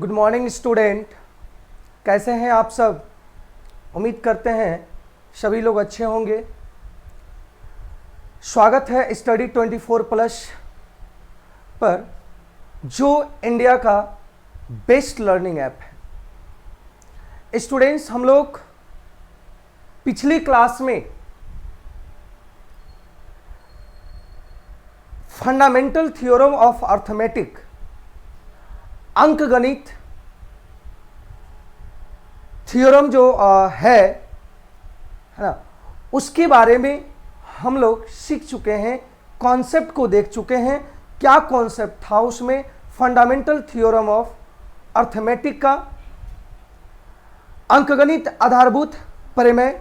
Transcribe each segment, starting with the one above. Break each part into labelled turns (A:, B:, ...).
A: Good morning student, कैसे हैं आप सब। उम्मीद करते हैं सभी लोग अच्छे होंगे। स्वागत है स्टडी 24+ पर, जो इंडिया का बेस्ट लर्निंग ऐप है। स्टूडेंट्स, हम लोग पिछली क्लास में फंडामेंटल थ्योरम ऑफ अर्थमेटिक, अंकगणित थ्योरम जो है ना, उसके बारे में हम लोग सीख चुके हैं, कॉन्सेप्ट को देख चुके हैं। क्या कॉन्सेप्ट था उसमें? फंडामेंटल थ्योरम ऑफ अर्थमेटिक का अंकगणित आधारभूत प्रमेय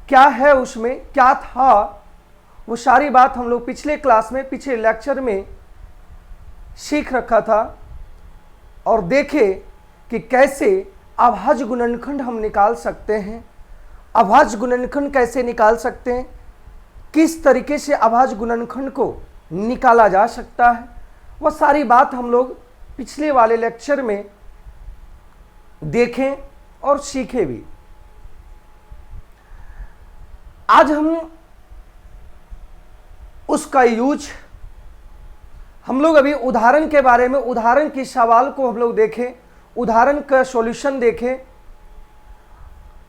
A: क्या है, उसमें क्या था, वो सारी बात हम लोग पिछले क्लास में, पिछले लेक्चर में सीख रखा था और देखे कि कैसे अभाज्य गुणनखंड हम निकाल सकते हैं, अभाज्य गुणनखंड कैसे निकाल सकते हैं, किस तरीके से अभाज्य गुणनखंड को निकाला जा सकता है। वह सारी बात हम लोग पिछले वाले लेक्चर में देखें और सीखे भी। आज हम उसका यूज, हम लोग अभी उदाहरण के बारे में, उदाहरण के सवाल को हम लोग देखें, उदाहरण का सॉल्यूशन देखें।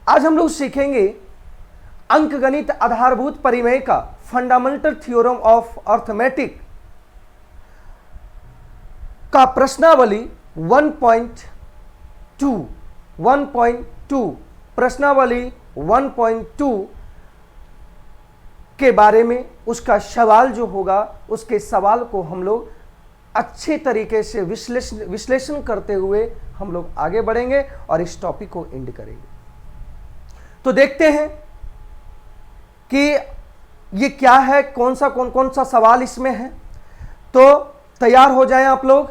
A: आज हम लोग सीखेंगे अंकगणित आधारभूत प्रमेय का फंडामेंटल थ्योरम ऑफ अर्थमेटिक का प्रश्नावली 1.2 प्रश्नावली 1.2 के बारे में। उसका सवाल जो होगा, उसके सवाल को हम लोग अच्छे तरीके से विश्लेषण करते हुए हम लोग आगे बढ़ेंगे और इस टॉपिक को एंड करेंगे। तो देखते हैं कि ये क्या है, कौन सा सवाल इसमें है। तो तैयार हो जाएं आप लोग,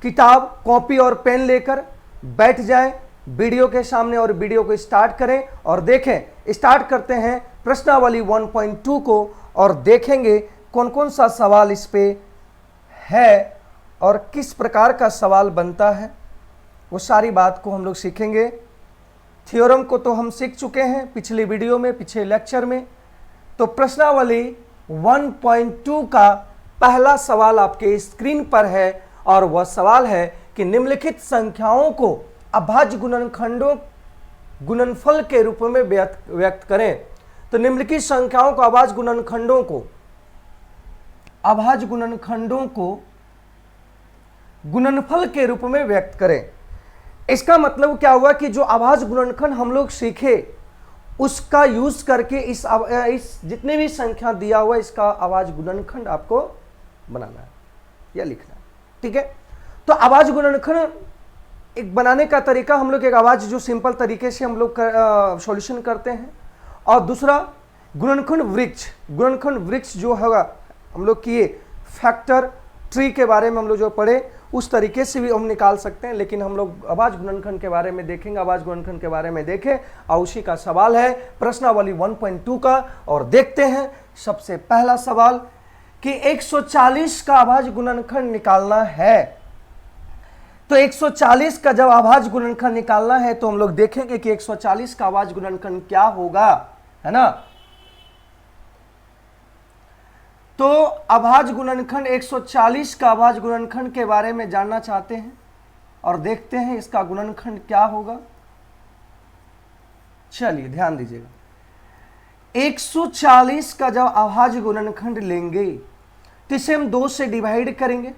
A: किताब कॉपी और पेन लेकर बैठ जाएं वीडियो के सामने और वीडियो को स्टार्ट करें और देखें। स्टार्ट करते हैं प्रश्नावली 1.2 को और देखेंगे कौन कौन सा सवाल इस पे है और किस प्रकार का सवाल बनता है। वो सारी बात को हम लोग सीखेंगे। थ्योरम को तो हम सीख चुके हैं पिछले वीडियो में, पिछले लेक्चर में। तो प्रश्नावली 1.2 का पहला सवाल आपके स्क्रीन पर है और वह सवाल है कि निम्नलिखित संख्याओं को अभाज्य गुणनफल के रूप में व्यक्त करें। तो निम्नलिखित संख्याओं को अभाज्य गुणनखंडों को गुणनफल के रूप में व्यक्त करें। इसका मतलब क्या हुआ कि जो अभाज्य गुणनखंड हम लोग सीखे, उसका यूज करके इस जितने भी संख्या दिया हुआ, इसका अभाज्य गुणनखंड आपको बनाना है या लिखना है। ठीक है, तो अभाज्य गुणनखंड एक बनाने का तरीका, हम लोग एक अभाज्य जो सिंपल तरीके से हम लोग सॉल्यूशन करते हैं, और दूसरा गुणनखंड वृक्ष जो होगा, हम लोग किए फैक्टर ट्री के बारे में हम लोग जो पढ़े, उस तरीके से भी हम निकाल सकते हैं। लेकिन हम लोग अभाज्य गुणनखंड के बारे में देखेंगे, अभाज्य गुणनखंड के बारे में देखें और उसी का सवाल है प्रश्नावली 1.2 का। और देखते हैं सबसे पहला सवाल कि 140 का अभाज्य गुणनखंड निकालना है। तो 140 का जब अभाज्य गुणनखंड निकालना है तो हम लोग देखेंगे कि 140 का अभाज्य गुणनखंड क्या होगा, है ना। तो अभाज्य गुणनखंड 140 का अभाज्य गुणनखंड के बारे में जानना चाहते हैं और देखते हैं इसका गुणनखंड क्या होगा। चलिए ध्यान दीजिएगा, 140 का जब अभाज्य गुणनखंड लेंगे तो इसे हम 2 से डिवाइड करेंगे।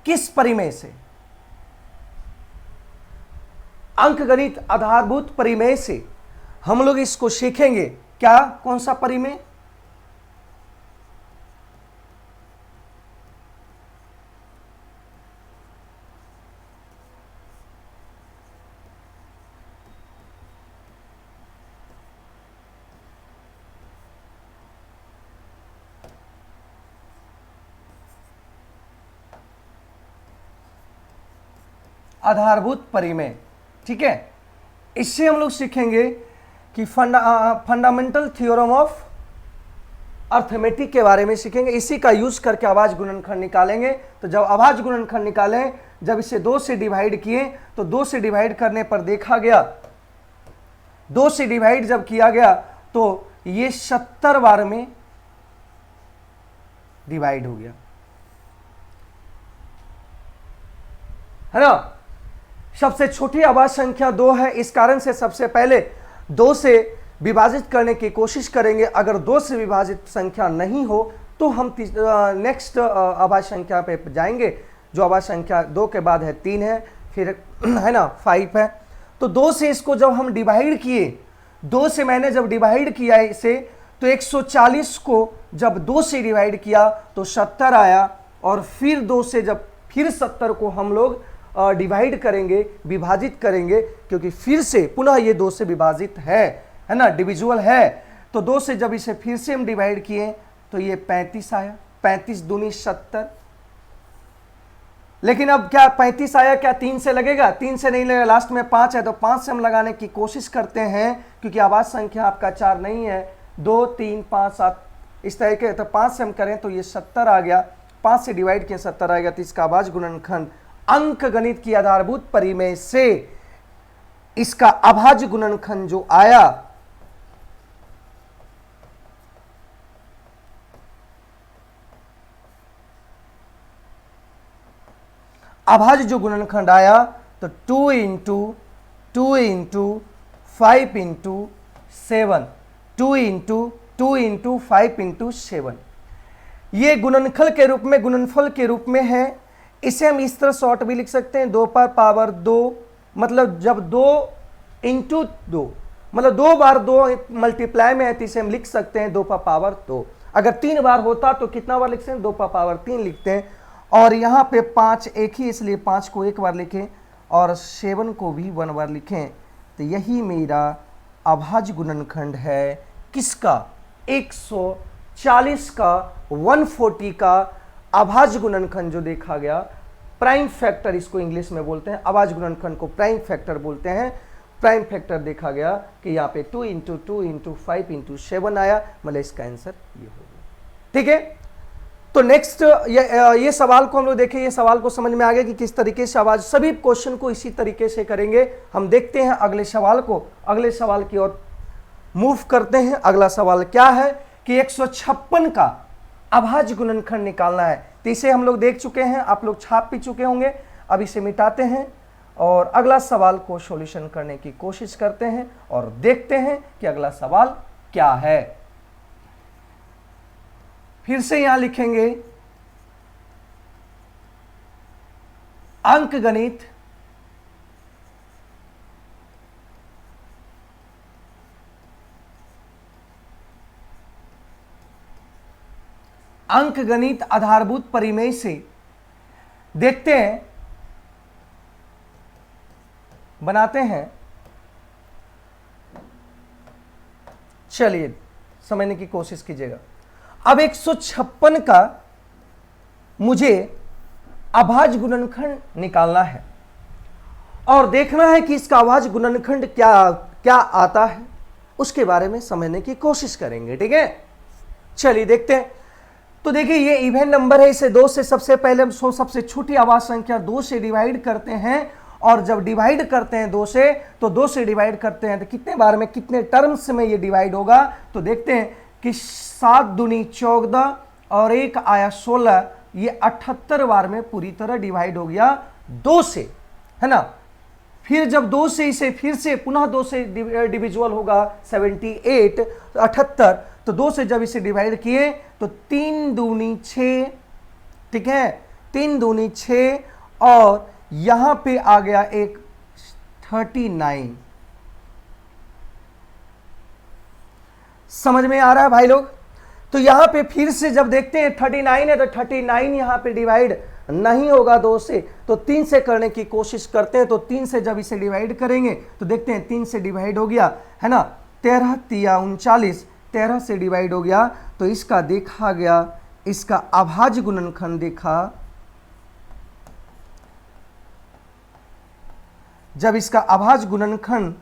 A: किस प्रमेय से? अंकगणित आधारभूत प्रमेय से हम लोग इसको सीखेंगे। क्या, कौन सा प्रमेय? आधारभूत प्रमेय। ठीक है, इससे हम लोग सीखेंगे कि फंडामेंटल थ्योरम ऑफ अर्थमेटिक के बारे में सीखेंगे, इसी का यूज करके अभाज्य गुणनखंड निकालेंगे। तो जब अभाज्य गुणनखंड निकालें, जब इसे 2 से डिवाइड किए तो 2 से डिवाइड करने पर देखा गया, 2 से डिवाइड जब किया गया तो ये 70 बार में डिवाइड हो गया, है ना। सबसे छोटी अभाज्य संख्या 2 है, इस कारण से सबसे पहले 2 से विभाजित करने की कोशिश करेंगे। अगर 2 से विभाजित संख्या नहीं हो तो हम नेक्स्ट अभाज्य संख्या पे जाएंगे, जो अभाज्य संख्या 2 के बाद है 3 है, फिर है ना 5 है। तो 2 से इसको जब हम डिवाइड किए, 2 से मैंने जब डिवाइड किया इसे, तो 140 को जब 2 से डिवाइड किया तो 70 आया, और फिर 2 से जब फिर 70 को हम लोग डिवाइड करेंगे, विभाजित करेंगे, क्योंकि फिर से पुनः ये 2 से विभाजित है ना, डिविजुअल है। तो 2 से जब इसे फिर से हम डिवाइड किए तो ये 35 आया, 35 दूनी 70। लेकिन अब क्या 35 आया, क्या 3 से लगेगा? 3 से नहीं लगेगा, लास्ट में 5 है, तो 5 से हम लगाने की कोशिश करते हैं, क्योंकि अभाज्य संख्या आपका 4 नहीं है, 2 3 5 7 इस तरह के। तो 5 से हम करें तो ये 70 आ गया, 5 से डिवाइड किया 70 आ गया। तो इसका अभाज्य गुणनखंड अंक गणित की आधारभूत परिमेय से इसका अभाज्य गुणनखंड जो आया, अभाज्य जो गुणनखंड आया तो 2 into 2 into 5 into 7, 2 into 5 into 7, ये गुणनफल के रूप में, गुणनफल के रूप में है। इसे हम इस तरह शॉर्ट भी लिख सकते हैं, 2 पर पावर 2, मतलब जब 2 इंटू 2, मतलब 2 बार 2 मल्टीप्लाई में है, तो इसे हम लिख सकते हैं 2 पर पावर 2। अगर 3 बार होता तो कितना बार लिखते हैं? 2 पर पावर 3 लिखते हैं। और यहाँ पे 5 एक ही, इसलिए 5 को एक बार लिखें और 7 को भी 1 बार लिखें। तो यही मेरा अभाज्य गुणनखंड है, किसका? 140 का, 140 का अभाज्य गुणनखंड जो देखा गया। प्राइम फैक्टर इसको इंग्लिश में बोलते हैं, अभाज्य गुणनखंड को प्राइम फैक्टर बोलते हैं। प्राइम फैक्टर देखा गया कि यहाँ पे 2 इंटू 2 इंटू 5 इंटू 7 आया, मतलब इसका आंसर ये हो गया। ठीक है, तो नेक्स्ट ये सवाल को हम लोग देखें, ये सवाल को समझ में आ गया कि किस तरीके से अभाज्य, सभी क्वेश्चन को इसी तरीके से करेंगे। हम देखते हैं अगले सवाल को, अगले सवाल की ओर मूव करते हैं। अगला सवाल क्या है कि 156 का अभाज्य गुणनखंड निकालना है। तो इसे हम लोग देख चुके हैं, आप लोग छाप भी चुके होंगे। अब इसे मिटाते हैं और अगला सवाल को सॉल्यूशन करने की कोशिश करते हैं और देखते हैं कि अगला सवाल क्या है। फिर से यहां लिखेंगे अंक गणित अंक गणित आधारभूत परिमेय से देखते हैं, बनाते हैं। चलिए समझने की कोशिश कीजिएगा। अब 156 का मुझे अभाज्य गुणनखंड निकालना है और देखना है कि इसका अभाज्य गुणनखंड क्या क्या आता है, उसके बारे में समझने की कोशिश करेंगे। ठीक है, चलिए देखते हैं। तो देखिए ये इवन नंबर है, इसे 2 से सबसे पहले हम सबसे छोटी अभाज्य संख्या 2 से डिवाइड करते हैं, और जब डिवाइड करते हैं 2 से, तो 2 से डिवाइड करते हैं तो कितने बार में, कितने टर्म्स में ये डिवाइड होगा। तो देखते हैं कि 7 दूनी 14 और 1 आया 16, ये 78 बार में पूरी तरह डिवाइड हो गया 2 से, है ना। फिर जब 2 से इसे फिर से पुनः 2 से डिविजुअल होगा 78, 78। तो 2 से जब इसे डिवाइड किए तो 3 दूनी 6, ठीक है, 3 दूनी 6, और यहां पे आ गया एक 39। समझ में आ रहा है भाई लोग? तो यहां पे फिर से जब देखते हैं 39 है, तो 39 यहां पे डिवाइड नहीं होगा 2 से, तो 3 से करने की कोशिश करते हैं। तो 3 से जब इसे डिवाइड करेंगे तो देखते हैं 3 से डिवाइड हो गया, है ना। 13 तिया 39, 13 से डिवाइड हो गया। तो इसका देखा गया, इसका अभाज्य गुणनखंड देखा, जब इसका अभाज्य गुणनखंड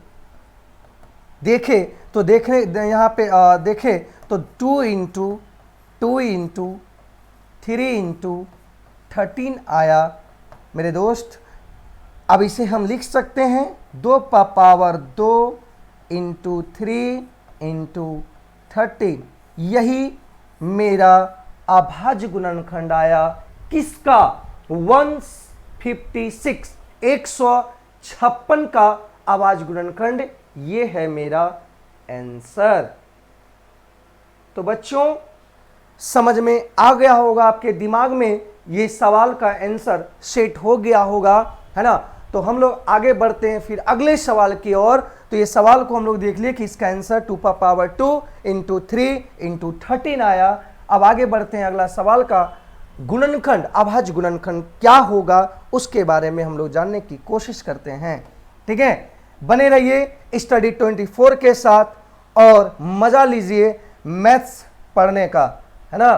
A: देखे तो देखे यहाँ पे देखे तो 2 इंटू 2 इंटू 3 इंटू 13 आया मेरे दोस्त। अब इसे हम लिख सकते हैं 2 का पावर 2 इंटू 3 इंटू 13। यही मेरा अभाज्य गुणनखंड आया किसका? 156 156 का अभाज्य गुणनखंड। ये है मेरा आंसर। तो बच्चों समझ में आ गया होगा, आपके दिमाग में ये सवाल का आंसर सेट हो गया होगा, है ना। तो हम लोग आगे बढ़ते हैं फिर अगले सवाल की ओर। तो ये सवाल को हम लोग देख लिए कि इसका आंसर 2 का पावर 2 इंटू 3 इंटू 13 आया। अब आगे बढ़ते हैं, अगला सवाल का गुणनखंड, अभाज्य गुणनखंड क्या होगा उसके बारे में हम लोग जानने की कोशिश करते हैं। ठीक है, बने रहिए स्टडी 24 के साथ और मजा लीजिए मैथ्स पढ़ने का, है ना।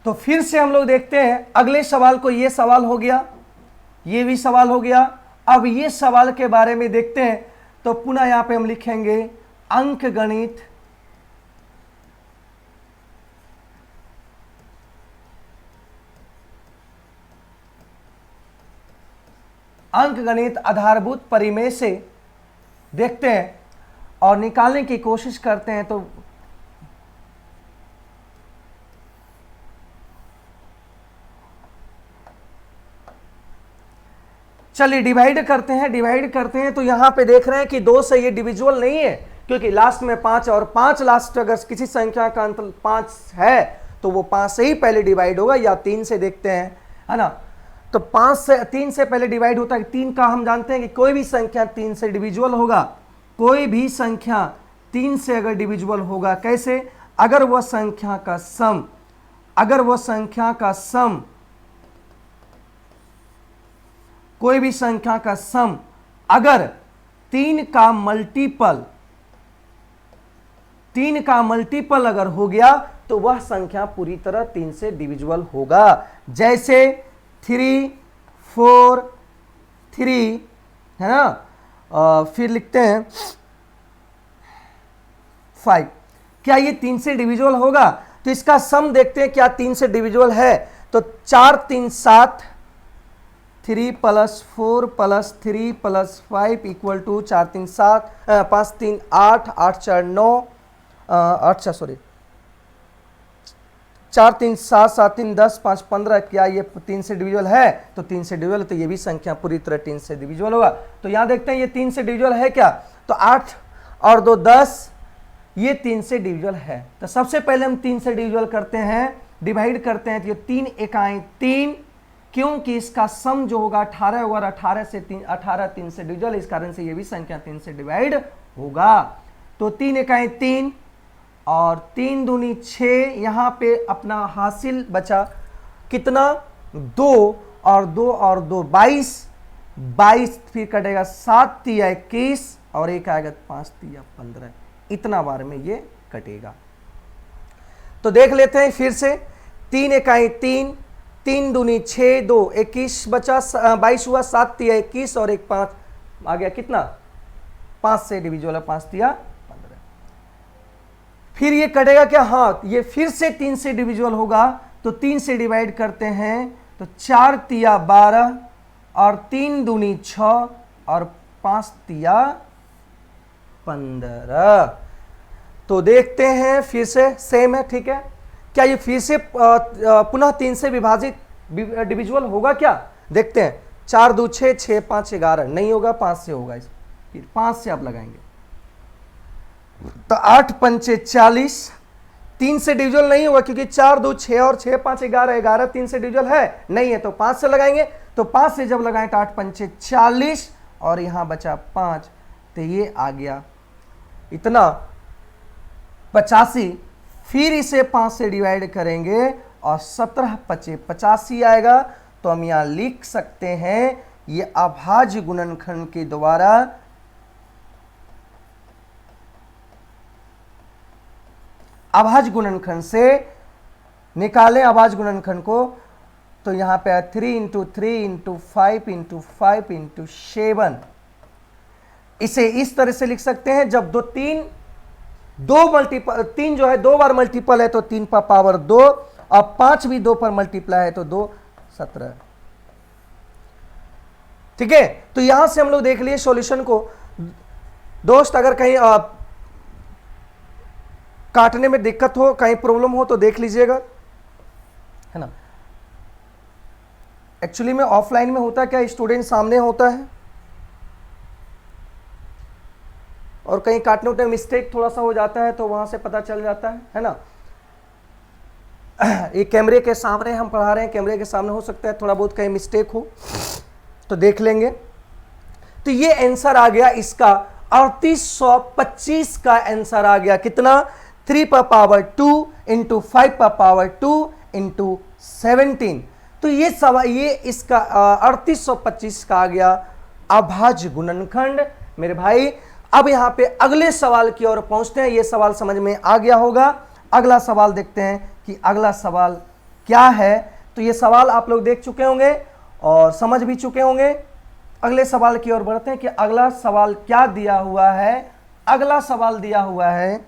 A: तो फिर से हम लोग देखते हैं अगले सवाल को। ये सवाल हो गया, ये भी सवाल हो गया। अब ये सवाल के बारे में देखते हैं। तो पुनः यहां पे हम लिखेंगे अंकगणित आधारभूत परिमेय से देखते हैं और निकालने की कोशिश करते हैं। तो चलिए डिवाइड करते हैं। तो यहां पे देख रहे हैं कि 2 से ये डिविजुअल नहीं है, क्योंकि लास्ट में 5 और 5 लास्ट, अगर किसी संख्या का अंत 5 है तो वो 5 से ही पहले डिवाइड होगा, या 3 से देखते हैं, है ना। तो 5 से 3 से पहले डिवाइड होता है। 3 का हम जानते हैं कि कोई भी संख्या 3 से डिविजुअल होगा। कोई भी संख्या 3 से अगर डिविजुअल होगा, कैसे? अगर वह संख्या का सम कोई भी संख्या का सम अगर 3 का मल्टीपल अगर हो गया तो वह संख्या पूरी तरह 3 से डिविजुअल होगा। जैसे 3, 4, 3, है ना। फिर लिखते हैं 5। क्या ये 3 से डिविजुअल होगा? तो इसका सम देखते हैं क्या 3 से डिविजुअल है। तो 4 3 7, 3 + 4 + 3 + 5 इक्वल टू 4 3 7, 5 3 8, 8 4 9, 4 3 7, 7 3 10, 5 15। क्या ये 3 से डिविजुअल है? तो 3 से डिविजुअल, तो ये भी संख्या पूरी तरह 3 से डिविजुअल होगा। तो यहां देखते हैं ये 3 से डिविजुअल है क्या? तो 8 और 2 10, ये 3 से डिविजुअल है। तो सबसे पहले हम 3 से डिविजुअल करते हैं, डिवाइड करते हैं। तो ये 3 एकाएं 3, क्योंकि इसका सम जो होगा 18 होगा, 18 से 3, 18 3 से डिविजुअल, इस कारण से ये भी संख्या 3 से डिवाइड होगा। तो 3 एकाएं 3 और 3 दूनी 6, यहां पे अपना हासिल बचा कितना? 2 और 2 और 2 22, 22 फिर कटेगा 7 तिया 21 और एक आएगा 5 तिया 15। इतना बार में ये कटेगा। तो देख लेते हैं फिर से। 3 एकाएं 3, 3 दूनी 6, 2 21 बचा, 22 हुआ, 7 तिया 21 और एक 5 आ गया कितना? 5 से डिविजुअल है, 5 तिया 15। फिर ये कटेगा क्या? हाँ, ये फिर से 3 से डिविजुअल होगा। तो 3 से डिवाइड करते हैं। तो 4 तिया 12 और 3 दूनी 6 और 5 तिया 15। तो देखते हैं फिर से सेम है, ठीक है। क्या ये फिर से पुनः 3 से विभाजित डिविजुअल होगा क्या? देखते हैं। 4 2 6, 6 5 11, नहीं होगा, 5 से होगा। फिर 5 से आप लगाएंगे तो 8 पंचे 40, 3 से डिविजुअल नहीं होगा, क्योंकि 4 2 6 और 6 5 11, 11 3 से डिविजुअल है नहीं है। तो 5 से लगाएंगे। तो 5 से जब लगाएं तो 8 पंचे 40 और यहां बचा 5, तो ये आ गया इतना 85। फिर इसे 5 से डिवाइड करेंगे और 17 पचे 85 आएगा। तो हम यहां लिख सकते हैं ये अभाज्य गुणनखंड के द्वारा अभाज्य गुणनखंड से निकालें अभाज्य गुणनखंड को। तो यहां पे 3 × 3 × 5 × 5 × 7। इसे इस तरह से लिख सकते हैं। जब 3 दो मल्टीपल, 3 जो है 2 बार मल्टीपल है तो 3 पर पावर 2, और 5 भी 2 पर मल्टीप्लाई है तो 2 17। ठीक है, तो यहां से हम लोग देख लिए सॉल्यूशन को। दोस्त अगर कहीं काटने में दिक्कत हो, कहीं प्रॉब्लम हो तो देख लीजिएगा, है ना। एक्चुअली में ऑफलाइन में होता है क्या, स्टूडेंट सामने होता है और कहीं काटने उठने मिस्टेक थोड़ा सा हो जाता है तो वहां से पता चल जाता है ना। ये कैमरे के सामने हम पढ़ा रहे हैं, कैमरे के सामने हो सकता है थोड़ा बहुत कहीं मिस्टेक हो तो देख लेंगे। तो ये आंसर आ गया इसका 3825 का आंसर आ गया। कितना? 3 पर पावर 2 इंटू 5 पर पावर 2 इंटू 17। तो ये सवाल, ये इसका 3825 का आ गया अभाज्य गुणनखंड मेरे भाई। अब यहां पे अगले सवाल की ओर पहुंचते हैं। ये सवाल समझ में आ गया होगा। अगला सवाल देखते हैं कि अगला सवाल क्या है। तो ये सवाल आप लोग देख चुके होंगे और समझ भी चुके होंगे। अगले सवाल की ओर बढ़ते हैं कि अगला सवाल क्या दिया हुआ है। अगला सवाल दिया हुआ है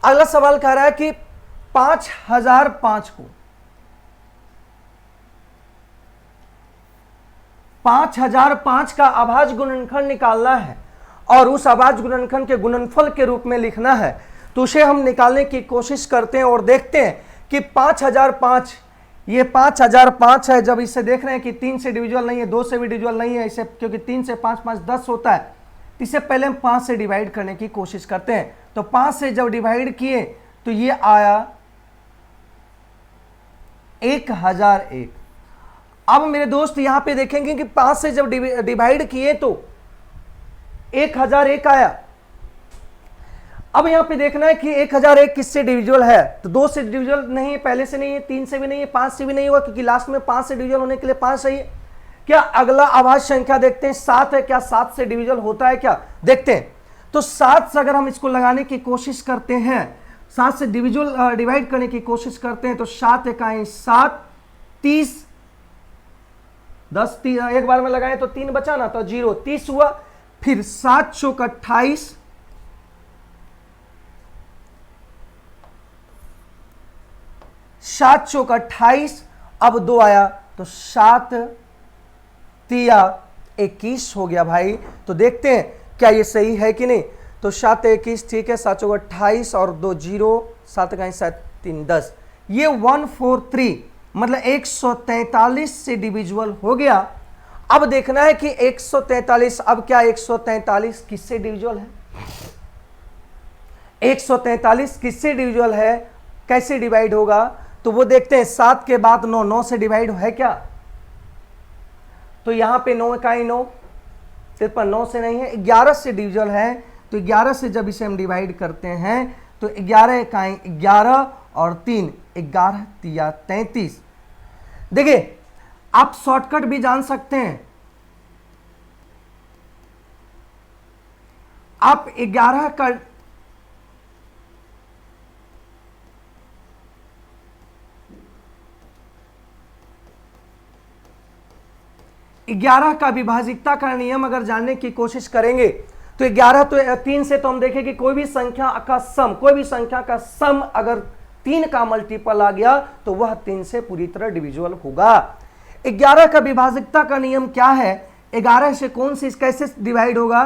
A: अगला सवाल कह रहा है कि 5005 को 5005 का अभाज्य गुणनखंड निकालना है और उस अभाज्य गुणनखंड के गुणनफल के रूप में लिखना है। तो उसे हम निकालने की कोशिश करते हैं और देखते हैं कि 5005, ये 5005 है। जब इसे देख रहे हैं कि 3 से डिविजिबल नहीं है, 2 से भी डिविजिबल नहीं है इसे, क्योंकि 3 से 5 5 10 होता है। इसे पहले हम 5 से डिवाइड करने की कोशिश करते हैं। तो 5 से जब डिवाइड किए तो ये आया 1001। अब मेरे दोस्त यहां पे देखेंगे कि 5 से जब डिवाइड किए तो 1001 आया। अब यहां पे देखना है कि 1001 किससे डिविजिबल है। तो 2 से डिविजिबल नहीं है, पहले से नहीं है, 3 से भी नहीं है, 5 से भी नहीं होगा, क्योंकि लास्ट में 5 से डिविजिबल होने के लिए 5 चाहिए। क्या अगला अभाज्य संख्या देखते हैं, 7 है। क्या 7 से डिविजिबल होता है क्या, देखते हैं। तो 7 से अगर हम इसको लगाने की कोशिश करते हैं, 7 से डिवाइड करने की कोशिश करते हैं तो 7 इकाई 7, 30, 10 एक बार में लगाए तो 3 बचा ना, तो 0, 30 हुआ। फिर 7 चौक 28, 7 चौक 28, अब 2 आया तो 7 तिया 21 हो गया भाई। तो देखते हैं क्या ये सही है कि नहीं। तो 7 21 ठीक है, 7 चौक 28 और 2 0, 7 इकाई 7 3 10, ये 143 मतलब 143 से डिविजिबल हो गया। अब देखना है कि 143, अब क्या 143 किससे डिविजिबल है, 143 किससे डिविजिबल है, कैसे डिवाइड होगा। तो वो देखते हैं। 7 के बाद 9, 9 से डिवाइड है क्या, तो यहां पे 9 इकाई 9, 53, 9 से नहीं है, 11 से डिविजिबल है। तो 11 से जब इसे हम डिवाइड करते हैं तो 11 इकाई 11 और 3, 11 तिया 33। देखिए आप शॉर्टकट भी जान सकते हैं। आप 11 का 11 का विभाजिकता का नियम अगर जानने की कोशिश करेंगे तो 11 तो 3 से तो हम देखें कि कोई भी संख्या का सम, कोई भी संख्या का सम अगर 3 का मल्टीपल आ गया तो वह 3 से पूरी तरह डिविजिबल होगा। 11 का विभाजिकता का नियम क्या है, 11 से कौन सी कैसे डिवाइड होगा,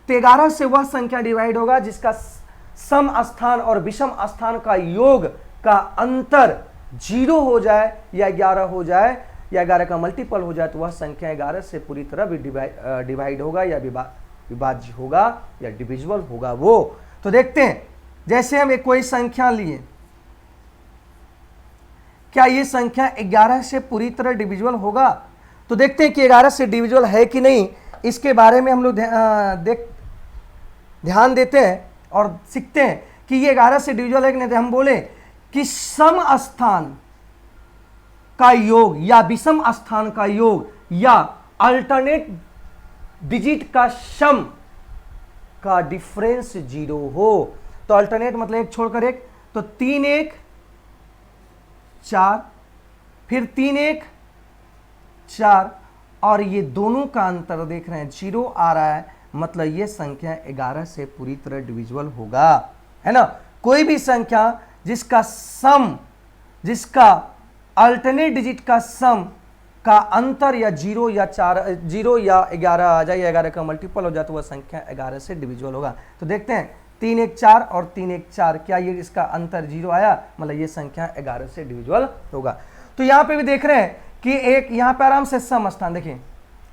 A: तो 11 से वह संख्या डिवाइड होगा जिसका सम स्थान और विषम स्थान का योग का अंतर 0 हो जाए या 11 हो जाए या 11 का मल्टीपल हो जाए, तो वह संख्या 11 से पूरी तरह भी डिवाइड होगा या विभाज्य होगा या डिविजिबल होगा वो। तो देखते हैं, जैसे हम एक कोई संख्या लिए, क्या ये संख्या 11 से पूरी तरह डिविजिबल होगा। तो देखते हैं कि 11 से डिविजिबल है कि नहीं, इसके बारे में हम लोग ध्यान देते हैं और सीखते हैं कि ये 11 से डिविजिबल है कि नहीं। तो हम बोले कि सम स्थान का योग या विषम स्थान का योग या अल्टरनेट डिजिट का सम का डिफरेंस 0 हो। तो अल्टरनेट मतलब एक छोड़कर एक, तो 3 1 4, फिर 3 1 4, और ये दोनों का अंतर देख रहे हैं 0 आ रहा है, मतलब ये संख्या 11 से पूरी तरह डिविजिबल होगा, है ना। कोई भी संख्या जिसका सम, जिसका अल्टरनेट डिजिट का सम का अंतर या 0 या 4, 0 या 11 आ जाए, या 11 का मल्टीपल हो जाए, तो वह संख्या 11 से डिविजिबल होगा। तो देखते हैं 3 1 4 और 3 1 4, क्या ये इसका अंतर 0 आया, मतलब ये संख्या 11 से डिविजिबल होगा। तो यहां पे भी देख रहे हैं कि एक यहां पे आराम से सम स्थान देखिए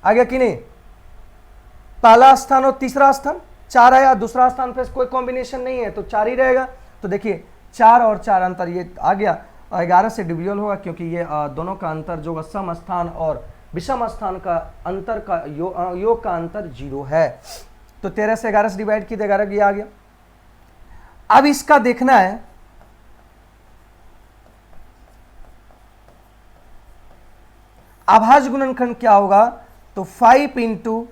A: आ गया कि नहीं, पहला स्थान और तीसरा स्थान 4 आया, दूसरा स्थान पे कोई कॉम्बिनेशन नहीं है तो 4 ही रहेगा। तो देखिए 4 और 4 अंतर ये आ गया, 11 से डिविजिबल होगा, क्योंकि ये दोनों का अंतर जो सम स्थान और विषम स्थान का अंतर का योग का अंतर 0 है। तो 13 से 11 से डिवाइड की, 11 ये आ गया। अब इसका देखना है, अभाज्य गुणनखंड क्या होगा, तो 5 ×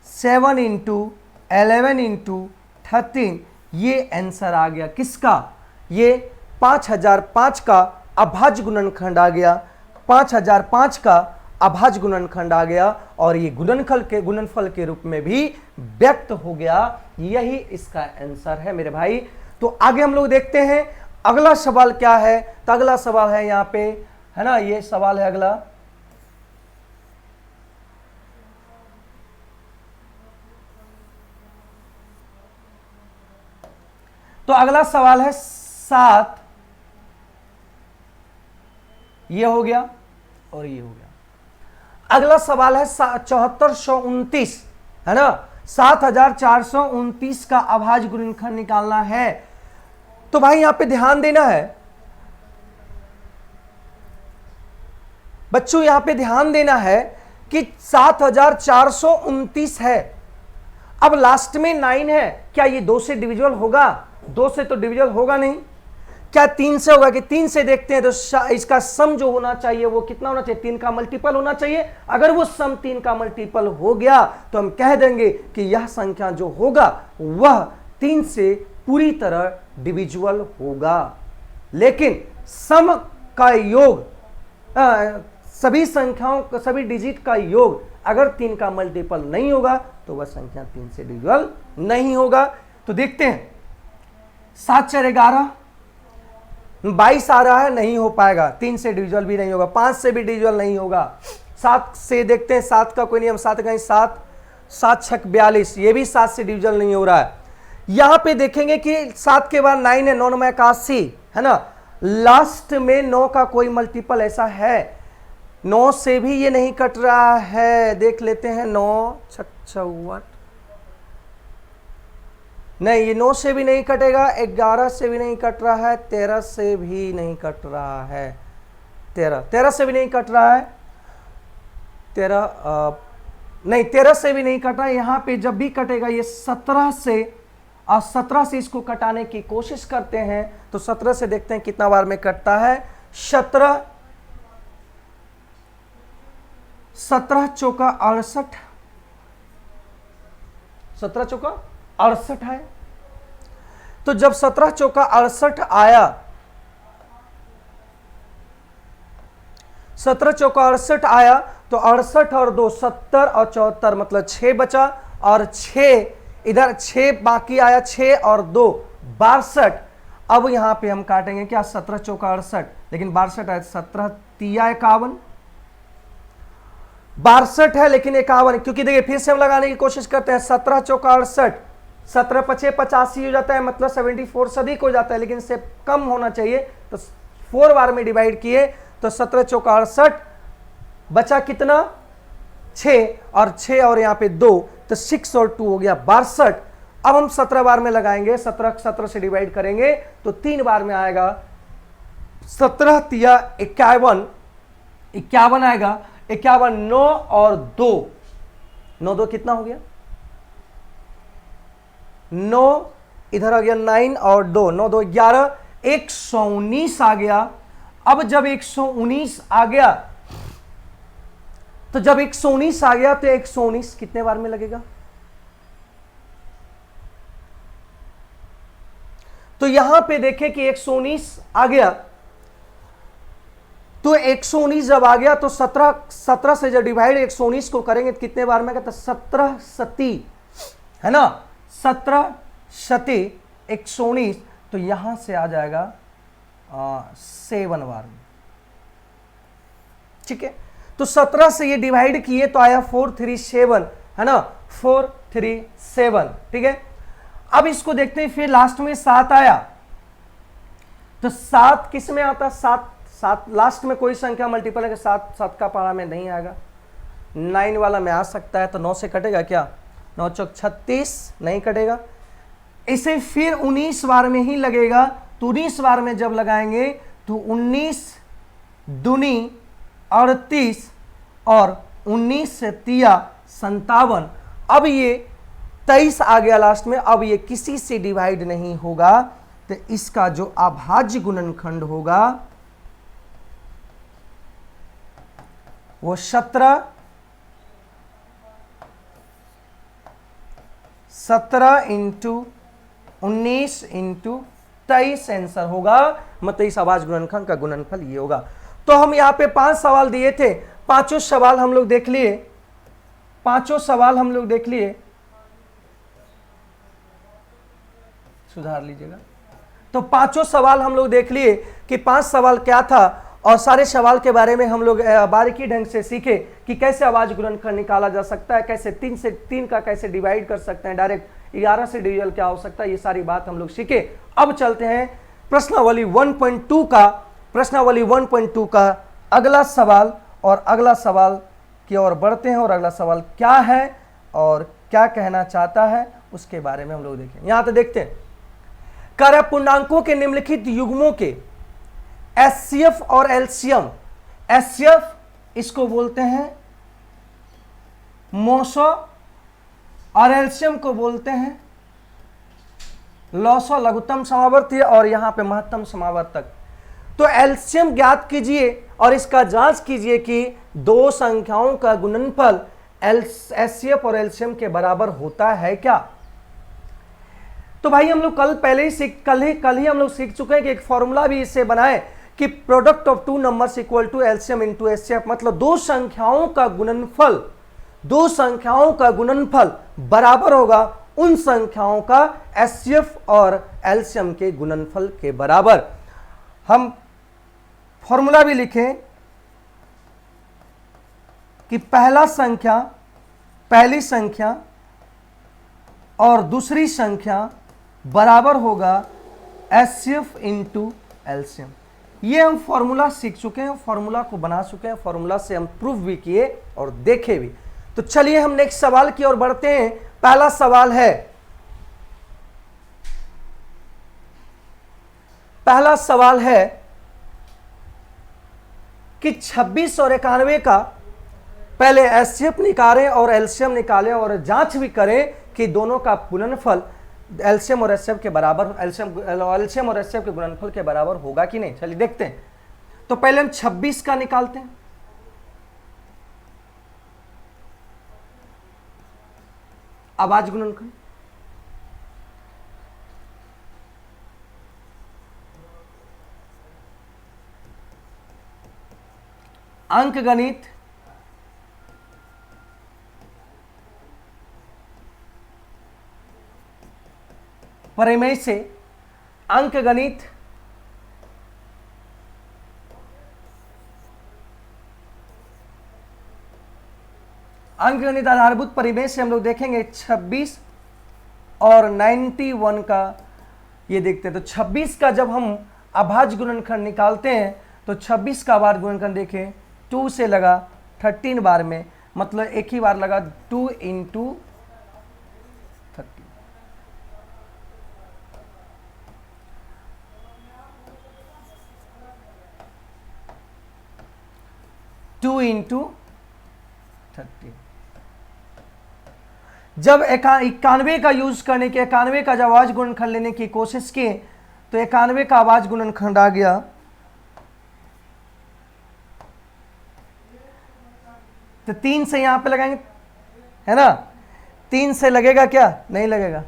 A: 7 × 11 × 13, ये आंसर आ गया किसका, ये 5005 का अभाज्य गुणनखंड आ गया, 5005 का अभाज्य गुणनखंड आ गया, और ये गुणनफल के रूप में भी व्यक्त हो गया। यही इसका आंसर है मेरे भाई। तो आगे हम लोग देखते हैं अगला सवाल क्या है। तो अगला सवाल है यहाँ पे, है ना, ये सवाल है अगला, तो अगला सवाल है 7, ये हो गया और ये हो गया। अगला सवाल है 7429, है ना, 7429 का अभाज्य गुणनखंड निकालना है। तो भाई यहां पे ध्यान देना है बच्चों, यहां पे ध्यान देना है कि 7429 है, अब लास्ट में 9 है, क्या ये 2 से डिविजिबल होगा, 2 से तो डिविजिबल होगा नहीं, क्या 3 से होगा, कि 3 से देखते हैं तो इसका सम जो होना चाहिए वो कितना होना चाहिए, 3 का मल्टीपल होना चाहिए। अगर वो सम 3 का मल्टीपल हो गया तो हम कह देंगे कि यह संख्या जो होगा वह 3 से पूरी तरह डिविजिबल होगा। लेकिन सम का योग, सभी संख्याओं का, सभी डिजिट का योग अगर 3 का मल्टीपल नहीं होगा तो वह संख्या 3 से डिविजिबल नहीं होगा। तो देखते हैं 7 4 11, 22 आ रहा है, नहीं हो पाएगा, 3 से डिविजिबल भी नहीं होगा, 5 से भी डिविजिबल नहीं होगा। 7 से देखते हैं, 7 का कोई नहीं, हम 7 कहीं 7, 7 6 42, ये भी 7 से डिविजिबल नहीं हो रहा है। यहां पे देखेंगे कि 7 के बाद 9 है, 9 9 81, है ना, लास्ट में 9 का कोई मल्टीपल ऐसा है, 9 से भी ये नहीं कट रहा है, देख लेते हैं 9 6 54, नहीं, ये 9 से भी नहीं कटेगा, 11 से भी नहीं कट रहा है, 13 से भी नहीं कट रहा है, 13 से भी नहीं कट रहा है, 13 से भी नहीं कट रहा है। यहां पे जब भी कटेगा ये 17 से, और 17 से इसको कटाने की कोशिश करते हैं, तो 17 से देखते हैं कितना बार में कटता है। 17 चौका 68, 17 चौका 68 है। तो जब 17 चौका 68 आया, 17 चौका 68 आया, तो 68 और 2 70 और 74, मतलब 6 बचा, और 6 इधर 6 बाकी आया, 6 और 2 62। अब यहां पे हम काटेंगे क्या, 17 चौका 68, लेकिन 62 है, 17 तिया 51, 62 है लेकिन 51, क्योंकि देखिए फिर से हम लगाने की कोशिश करते हैं, 17 चौका 68, 17 पचे 85 हो जाता है, मतलब 74 से अधिक हो जाता है, लेकिन इससे कम होना चाहिए, तो 4 बार में डिवाइड किए तो 17 चौका 68, बचा कितना 6, और 6 और यहाँ पे 2, तो 6 और 2 हो गया 62। अब हम 17 बार में लगाएंगे, 17 से डिवाइड करेंगे तो 3 बार में आएगा, 17 तिया 51, 51 आएगा, 51, 9 और 2, 9 2 कितना हो गया, 9 इधर आ गया, 9 और 2, 9 2 11, 119 आ गया। अब जब 119 आ गया, तो जब 119 आ गया तो 119 कितने बार में लगेगा, यहां पे देखें कि 119 आ गया, तो 119 जब आ गया तो 17 से जब डिवाइड 119 को करेंगे तो कितने बार में कहता 17 सती, है ना, 17 सती 119, तो यहां से आ जाएगा 7 बार में, ठीक है। तो 17 से ये डिवाइड किए तो आया 437, है ना, 437, ठीक है। अब इसको देखते हैं, फिर लास्ट में 7 आया, तो 7 किस में आता, 7 लास्ट में कोई संख्या मल्टीपल है, 7 का पारा में नहीं आएगा, 9 वाला में आ सकता है, तो 9 से कटेगा क्या, 9 चौक 36, नहीं कटेगा। इसे फिर 19 बार में ही लगेगा, तो 19 बार में जब लगाएंगे तो 19 दूनी 38 और 19 से 57। अब ये 23 आ गया लास्ट में, अब ये किसी से डिवाइड नहीं होगा, तो इसका जो अभाज्य गुणनखंड होगा वो 17 इंटू 19 इंटू 23 आंसर होगा, मतलब इस अभाज्य गुणनखंड का गुणनफल ये होगा। तो हम यहाँ पे 5 सवाल दिए थे, पांचों सवाल हम लोग देख लिए, सुधार लीजिएगा। तो पांचों सवाल हम लोग देख लिए कि 5 सवाल क्या था, और सारे सवाल के बारे में हम लोग बारीकी ढंग से सीखे कि कैसे अभाज्य गुणनखंड निकाला जा सकता है, कैसे 3 का कैसे डिवाइड कर सकते हैं, डायरेक्ट 11 से डिविजन क्या हो सकता है, ये सारी बात हम लोग सीखे। अब चलते हैं प्रश्नावली 1.2 का अगला सवाल, और अगला सवाल की ओर बढ़ते हैं, और अगला सवाल क्या है और क्या कहना चाहता है उसके बारे में हम लोग देखें। यहां तो देखते हैं, कार्य पूर्णांकों के निम्नलिखित युग्मों के एचसीएफ और एलसीएम, एचसीएफ इसको बोलते हैं मोसो और एलसीएम को बोलते हैं लॉसो, लघुत्तम समावर्ती और यहां पे महत्तम समावर्तक। तो एलसीएम ज्ञात कीजिए और इसका जांच कीजिए कि दो संख्याओं का गुणनफल एचसीएफ और एलसीएम के बराबर होता है क्या। तो भाई हम लोग कल ही हम लोग सीख चुके हैं कि एक फॉर्मूला भी इससे बनाए कि product of two numbers equal to LCM into HCF, मतलब दो संख्याओं का गुणनफल बराबर होगा उन संख्याओं का एचसीएफ और एलसीएम के गुणनफल के बराबर। हम फॉर्मूला भी लिखें कि पहली संख्या और दूसरी संख्या बराबर होगा एचसीएफ इंटू एलसीएम। ये हम फॉर्मूला सीख चुके हैं, फॉर्मूला को बना चुके हैं, फॉर्मूला से हम प्रूफ भी किए और देखे भी। तो चलिए हम नेक्स्ट सवाल की ओर बढ़ते हैं। पहला सवाल है कि 26 और 91 का पहले एचसीएफ निकालें और एलसीएम निकालें और जांच भी करें कि दोनों का गुणनफल एलसीएम और एचसीएफ के बराबर, एलसीएम और एचसीएफ के गुणनफल के बराबर होगा कि नहीं। चलिए देखते हैं। तो पहले हम 26 का निकालते हैं। अभाज्य गुणनखंड अंकगणित प्रमेय से अंकगणित आधारभूत प्रमेय से हम लोग देखेंगे 26 और 91 का ये देखते हैं। तो 26 का जब हम अभाज्य गुणनखंड निकालते हैं तो 26 का अभाज्य गुणनखंड देखें 2 से लगा 13 बार में, मतलब एक ही बार लगा 2 इंटू 13, 2 इंटू 13। जब 91 का यूज करने के 91 का जब अभाज्य गुणनखंड लेने की कोशिश की तो 91 का अभाज्य गुणनखंड आ गया तो 3 से यहां पे लगाएंगे, है ना, 3 से लगेगा क्या, नहीं लगेगा,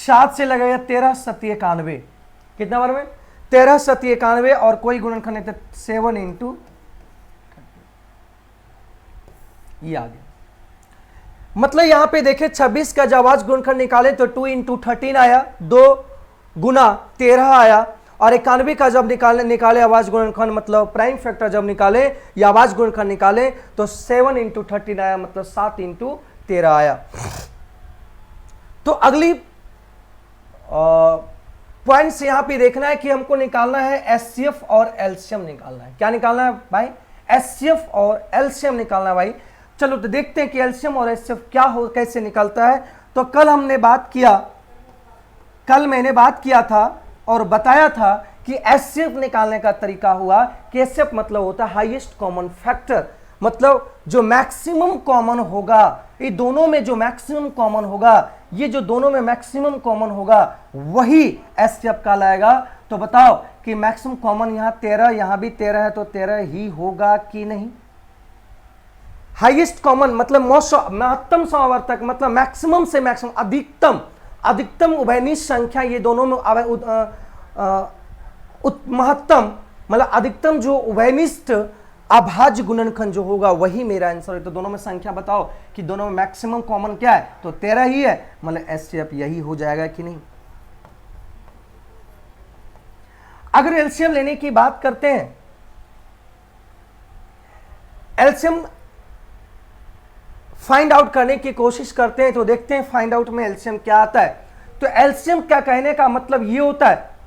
A: 7 से लगेगा 13 सती 91, कितना बार में 13 सती 91, और कोई गुणनखंड नहीं था 7 इंटू, ये आ गया। मतलब यहां पे देखे 26 का जब आवाज गुणनखंड निकाले तो 2 इंटू 13 आया, 2 गुना 13 आया, और 91 का जब निकाले आवाज गुणनखंड, मतलब प्राइम फैक्टर जब निकाले या आवाज गुणनखंड निकाले तो 7 इंटू 13 आया, मतलब 7 इंटू 13 आया। तो अगली पॉइंट्स यहां पे देखना है कि हमको निकालना है एचसीएफ और एलसीएम निकालना है। क्या निकालना है भाई? एचसीएफ और एलसीएम निकालना है भाई। चलो तो देखते हैं कि एलसीएम और एचसीएफ क्या हो, कैसे निकलता है। तो कल मैंने बात किया था और बताया था कि एचसीएफ निकालने का तरीका हुआ कि एचसीएफ मतलब होता है हाईएस्ट कॉमन फैक्टर, मतलब जो मैक्सिमम कॉमन होगा, ये दोनों में जो मैक्सिमम कॉमन होगा, ये जो दोनों में मैक्सिमम कॉमन होगा वही एचसीएफ कहलाएगा। तो बताओ कि मैक्सिमम कॉमन यहां 13, यहां भी 13 है, तो 13 ही होगा कि नहीं? हाईएस्ट कॉमन मतलब महत्तम समावर्तक, मतलब मैक्सिमम से मैक्सिमम, अधिकतम उभयनिष्ठ संख्या, ये दोनों में महत्तम मतलब अधिकतम जो उभयनिष्ठ अभाज्य गुणनखंड जो होगा वही मेरा आंसर है। तो दोनों में संख्या बताओ कि दोनों में मैक्सिमम कॉमन क्या है? तो 13 ही है, मतलब एचसीएफ यही हो जाएगा कि नहीं? अगर एलसीएम लेने की बात करते हैं, एलसीएम फाइंड आउट करने की कोशिश करते हैं, तो देखते हैं फाइंड आउट में एलसीएम क्या आता है। तो एलसीएम क्या कहने का मतलब ये होता है,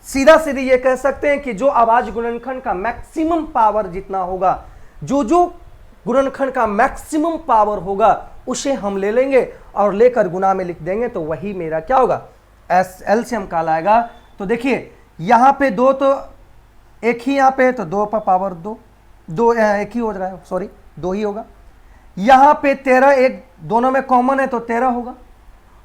A: सीधा सीधी ये कह सकते हैं कि जो आवाज गुणनखंड का मैक्सिमम पावर जितना होगा, जो गुणनखंड का मैक्सिमम पावर होगा उसे हम ले लेंगे और लेकर गुना में लिख देंगे, तो वही मेरा क्या होगा? एलसीएम कहलाएगा। तो देखिए यहां पे 2 तो एक ही यहां पे, तो 2 पर पावर 2 एक ही हो रहा है, सॉरी 2 ही होगा। यहां पे 13 एक दोनों में कॉमन है तो 13 होगा,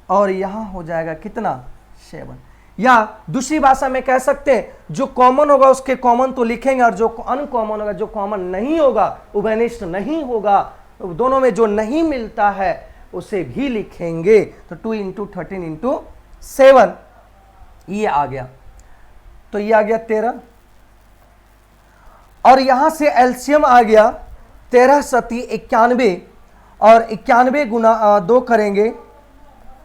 A: और यहां हो जाएगा कितना? 7। या दूसरी भाषा में कह सकते हैं जो कॉमन होगा उसके कॉमन तो लिखेंगे, और जो अनकॉमन होगा, जो कॉमन नहीं होगा, उभयनिष्ठ नहीं होगा, दोनों में जो नहीं मिलता है उसे भी लिखेंगे। तो 2 इंटू 13 इंटू 7 ये आ गया, तो ये आ गया 13, और यहां से एलसीएम आ गया 13 सती 91, और 91 गुना 2 करेंगे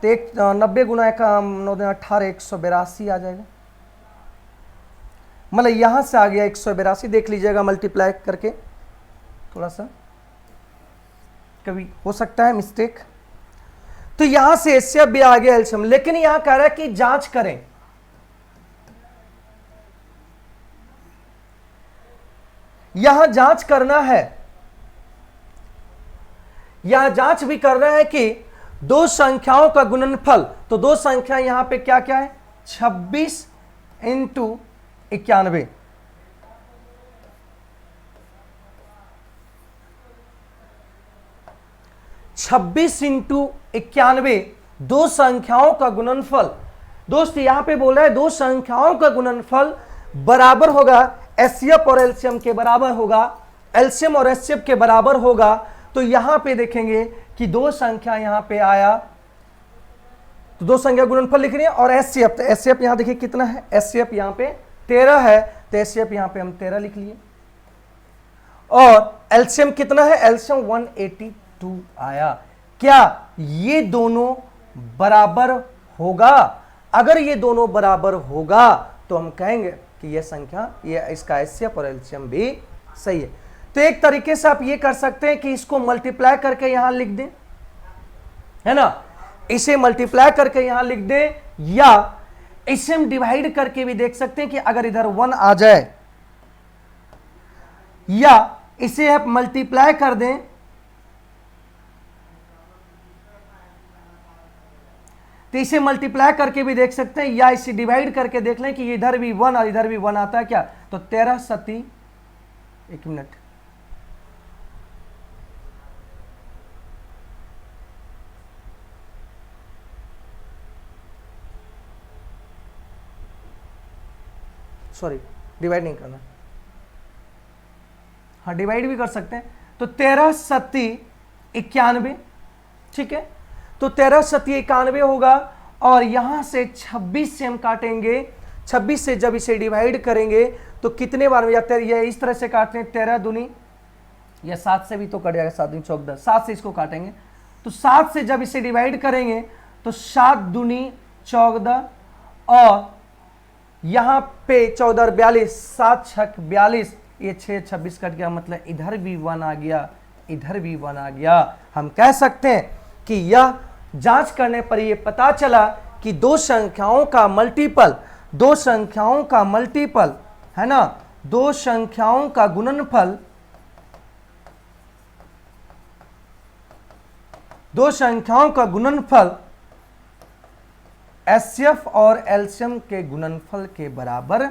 A: तो 90 गुना 18 182 आ जाएगा। मतलब यहां से आ गया 182, देख लीजिएगा मल्टीप्लाई करके, थोड़ा सा कभी हो सकता है मिस्टेक। तो यहां से एचसीएफ भी आ गया, एलसीएम, लेकिन यहां कह रहा है कि जांच करें। यहां जांच करना है, यहां जांच भी कर रहा है कि दो संख्याओं का गुणनफल, तो दो संख्या यहां पे क्या क्या है? 26 इंटू 91, 26 इंटू 91 दो संख्याओं का गुणनफल। दोस्त यहां पे बोल रहा है दो संख्याओं का गुणनफल बराबर होगा एचसीएफ और एलसीएम के बराबर होगा, एलसीएम और एचसीएफ के बराबर होगा। तो यहां पे देखेंगे कि दो संख्या यहां पे आया, तो दो संख्या गुणनफल लिख रही है, और एचसीएफ, तो एचसीएफ यहां देखिए कितना है, एचसीएफ यहां पे 13 है, तो एचसीएफ यहां पे हम 13 लिख लिए, और एलसीएम कितना है? एलसीएम 182 आया। क्या ये दोनों बराबर होगा? अगर ये दोनों बराबर होगा तो हम कहेंगे कि यह संख्या, ये इसका एचसीएफ और एलसीएम भी सही है। तो एक तरीके से आप ये कर सकते हैं कि इसको मल्टीप्लाई करके यहां लिख दें, है ना, इसे मल्टीप्लाई करके यहां लिख दें, या इसे हम डिवाइड करके भी देख सकते हैं कि अगर इधर 1 आ जाए, या इसे आप मल्टीप्लाई कर दें, तो इसे मल्टीप्लाई करके भी देख सकते हैं, या इसे डिवाइड करके देख लें कि इधर भी 1 और इधर भी 1 आता है क्या? तो 13 सती, एक मिनट, सॉरी डिवाइड नहीं करना, हाँ डिवाइड भी कर सकते हैं। तो 13 सती 91, ठीक है, तो 13 सती 91 होगा, और यहां से 26 से हम काटेंगे। 26 से जब इसे डिवाइड करेंगे तो कितने बार में, या इस तरह से काटते हैं 13 दूनी, या 7 से भी तो कट जाएगा, 7 दूनी 14, 7 से इसको काटेंगे तो 7 से जब इसे डिवाइड करेंगे तो 7 दूनी 14, और यहां पे 14 और 42, 7 छक 42, ये 6 26 कट गया, मतलब इधर भी 1 आ गया, इधर भी 1 आ गया। हम कह सकते हैं कि यह जांच करने पर यह पता चला कि दो संख्याओं का मल्टीपल, दो संख्याओं का मल्टीपल है ना, दो संख्याओं का गुणनफल, दो संख्याओं का गुणनफल एचसीएफ और एलसीएम के गुणनफल के बराबर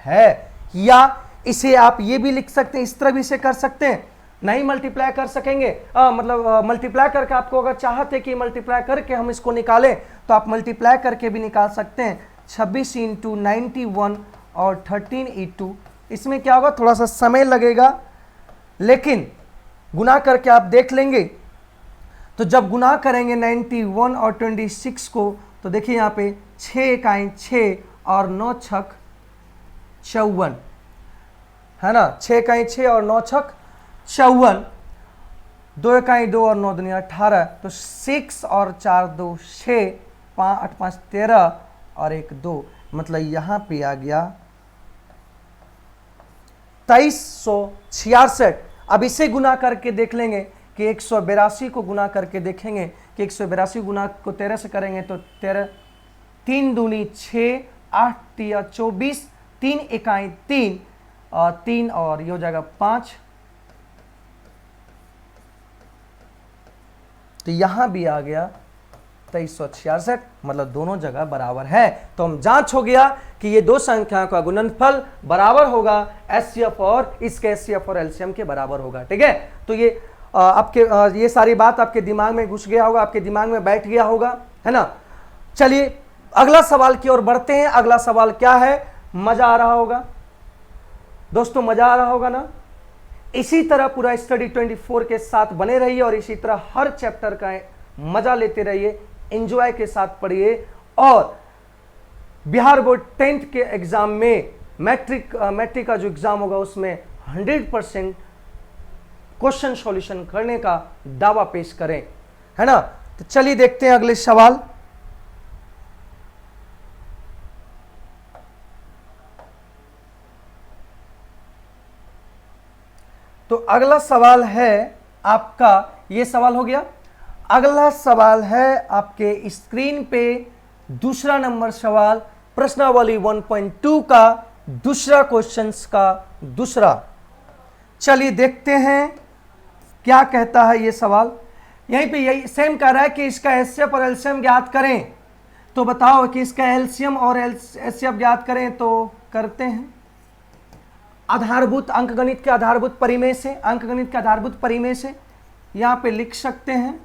A: है। या इसे आप ये भी लिख सकते हैं, इस तरह भी इसे कर सकते हैं, नहीं मल्टीप्लाई कर सकेंगे, मतलब मल्टीप्लाई करके आपको अगर चाहते कि मल्टीप्लाई करके हम इसको निकालें तो आप मल्टीप्लाई करके भी निकाल सकते हैं। 26 इंटू 91 और 13 इंटू, इसमें क्या होगा, थोड़ा सा समय लगेगा, लेकिन गुना करके आप देख लेंगे। तो जब गुना करेंगे 91 और 26 को, तो देखिए यहाँ पे 6 इकाई 6 और 9 छक 54 है ना, 6 इकाई 6 और 9 छक 54, 2 इकाई 2 और 9 दुनिया 18, तो 6 और 4 2 6, 5 8 5 13 और 1 2, मतलब यहां पे आ गया 2366। अब इसे गुना करके देख लेंगे कि 182 को गुना करके देखेंगे कि 182 गुना को 13 से करेंगे तो 13, 3 दूनी 6, 8 तिया 24, 3 इकाई 3 और 3 और ये हो जाएगा 5, तो यहां भी आ गया 2366, मतलब दोनों जगह बराबर है। तो हम जांच हो गया कि ये दो संख्याओं का गुणनफल बराबर होगा एचसीएफ और इसके एचसीएफ और एलसीएम के बराबर होगा। ठीक है, तो ये आपके ये सारी बात आपके दिमाग में घुस गया होगा, आपके दिमाग में बैठ गया होगा, है ना। चलिए अगला सवाल की ओर बढ़ते हैं। अगला सवाल क्या है, मजा आ रहा होगा दोस्तों, मजा आ रहा होगा ना। इसी तरह पूरा स्टडी 24 के साथ बने रहिए और इसी तरह हर चैप्टर का मजा लेते रहिए, एंजॉय के साथ पढ़िए। और बिहार बोर्ड 10th के एग्जाम में मैट्रिक का जो एग्जाम होगा उसमें 100% क्वेश्चन सॉल्यूशन करने का दावा पेश करें, है ना। तो चलिए देखते हैं अगले सवाल। तो अगला सवाल है आपका, ये सवाल हो गया। अगला सवाल है आपके स्क्रीन पे दूसरा नंबर सवाल, प्रश्नावली 1.2 का दूसरा क्वेश्चंस का दूसरा। चलिए देखते हैं क्या कहता है ये सवाल। यहीं पे यही सेम कह रहा है कि इसका एचसीएफ और एलसीएम ज्ञात करें। तो बताओ कि इसका एलसीएम और एचसीएफ ज्ञात करें, तो करते हैं। आधारभूत अंकगणित के आधारभूत परिमेय से, अंकगणित के आधारभूत परिमेय से यहां पे लिख सकते हैं।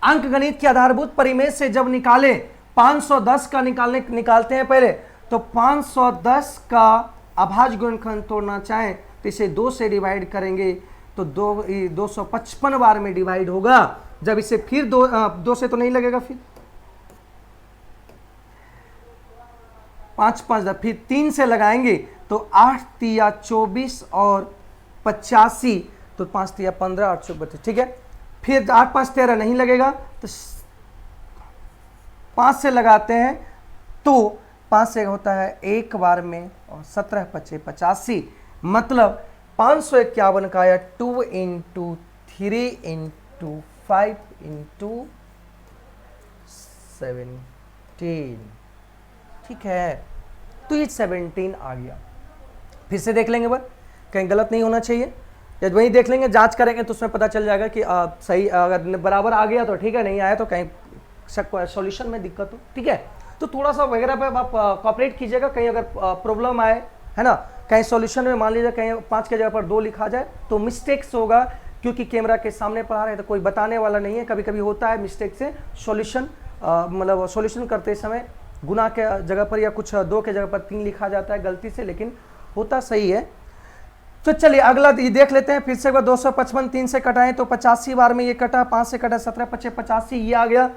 A: अंकगणित के आधारभूत परिमेय से जब निकाले 510 का निकालते हैं पहले, तो 510 का अभाज्य गुणनखंड तोड़ना चाहें तो इसे 2 से डिवाइड करेंगे तो 255 बार में डिवाइड होगा। जब इसे फिर 2 से तो नहीं लगेगा, फिर 5 5 फिर 3 से लगाएंगे तो 8 तिया 24 और 85, तो 5 तिया 15 8 32, ठीक है। फिर 8 5 13 नहीं लगेगा तो 5 से लगाते हैं तो 5 से होता है 1 बार में और 17 5 85, मतलब 551 का आया 2 इंटू 3 इंटू 5 इंटू 17, ठीक है। तो ये 17 आ गया। फिर से देख लेंगे, बस कहीं गलत नहीं होना चाहिए। यदि वही देख लेंगे, जांच करेंगे तो उसमें पता चल जाएगा कि सही, अगर बराबर आ गया तो ठीक है, नहीं आया तो कहीं सॉल्यूशन में दिक्कत हो, ठीक है। तो थोड़ा सा वगैरह पे आप कॉपरेट कीजिएगा, कहीं अगर प्रॉब्लम आए, है ना, कहीं सॉल्यूशन में मान लीजिए कहीं 5 के जगह पर 2 लिखा जाए तो मिस्टेक्स होगा, क्योंकि कैमरा के सामने पढ़ा रहे हैं तो कोई बताने वाला नहीं है। कभी कभी होता है मिस्टेक से सॉल्यूशन, मतलब सॉल्यूशन करते समय गुना के जगह पर या कुछ 2 के जगह पर 3 लिखा जाता है गलती से, लेकिन होता सही है। तो चलिए अगला ये देख लेते हैं फिर से एक बार। 255 3 से कटाएं तो 85 बार में ये कटा, 5 से कटा 17 25 85 ये आ गया।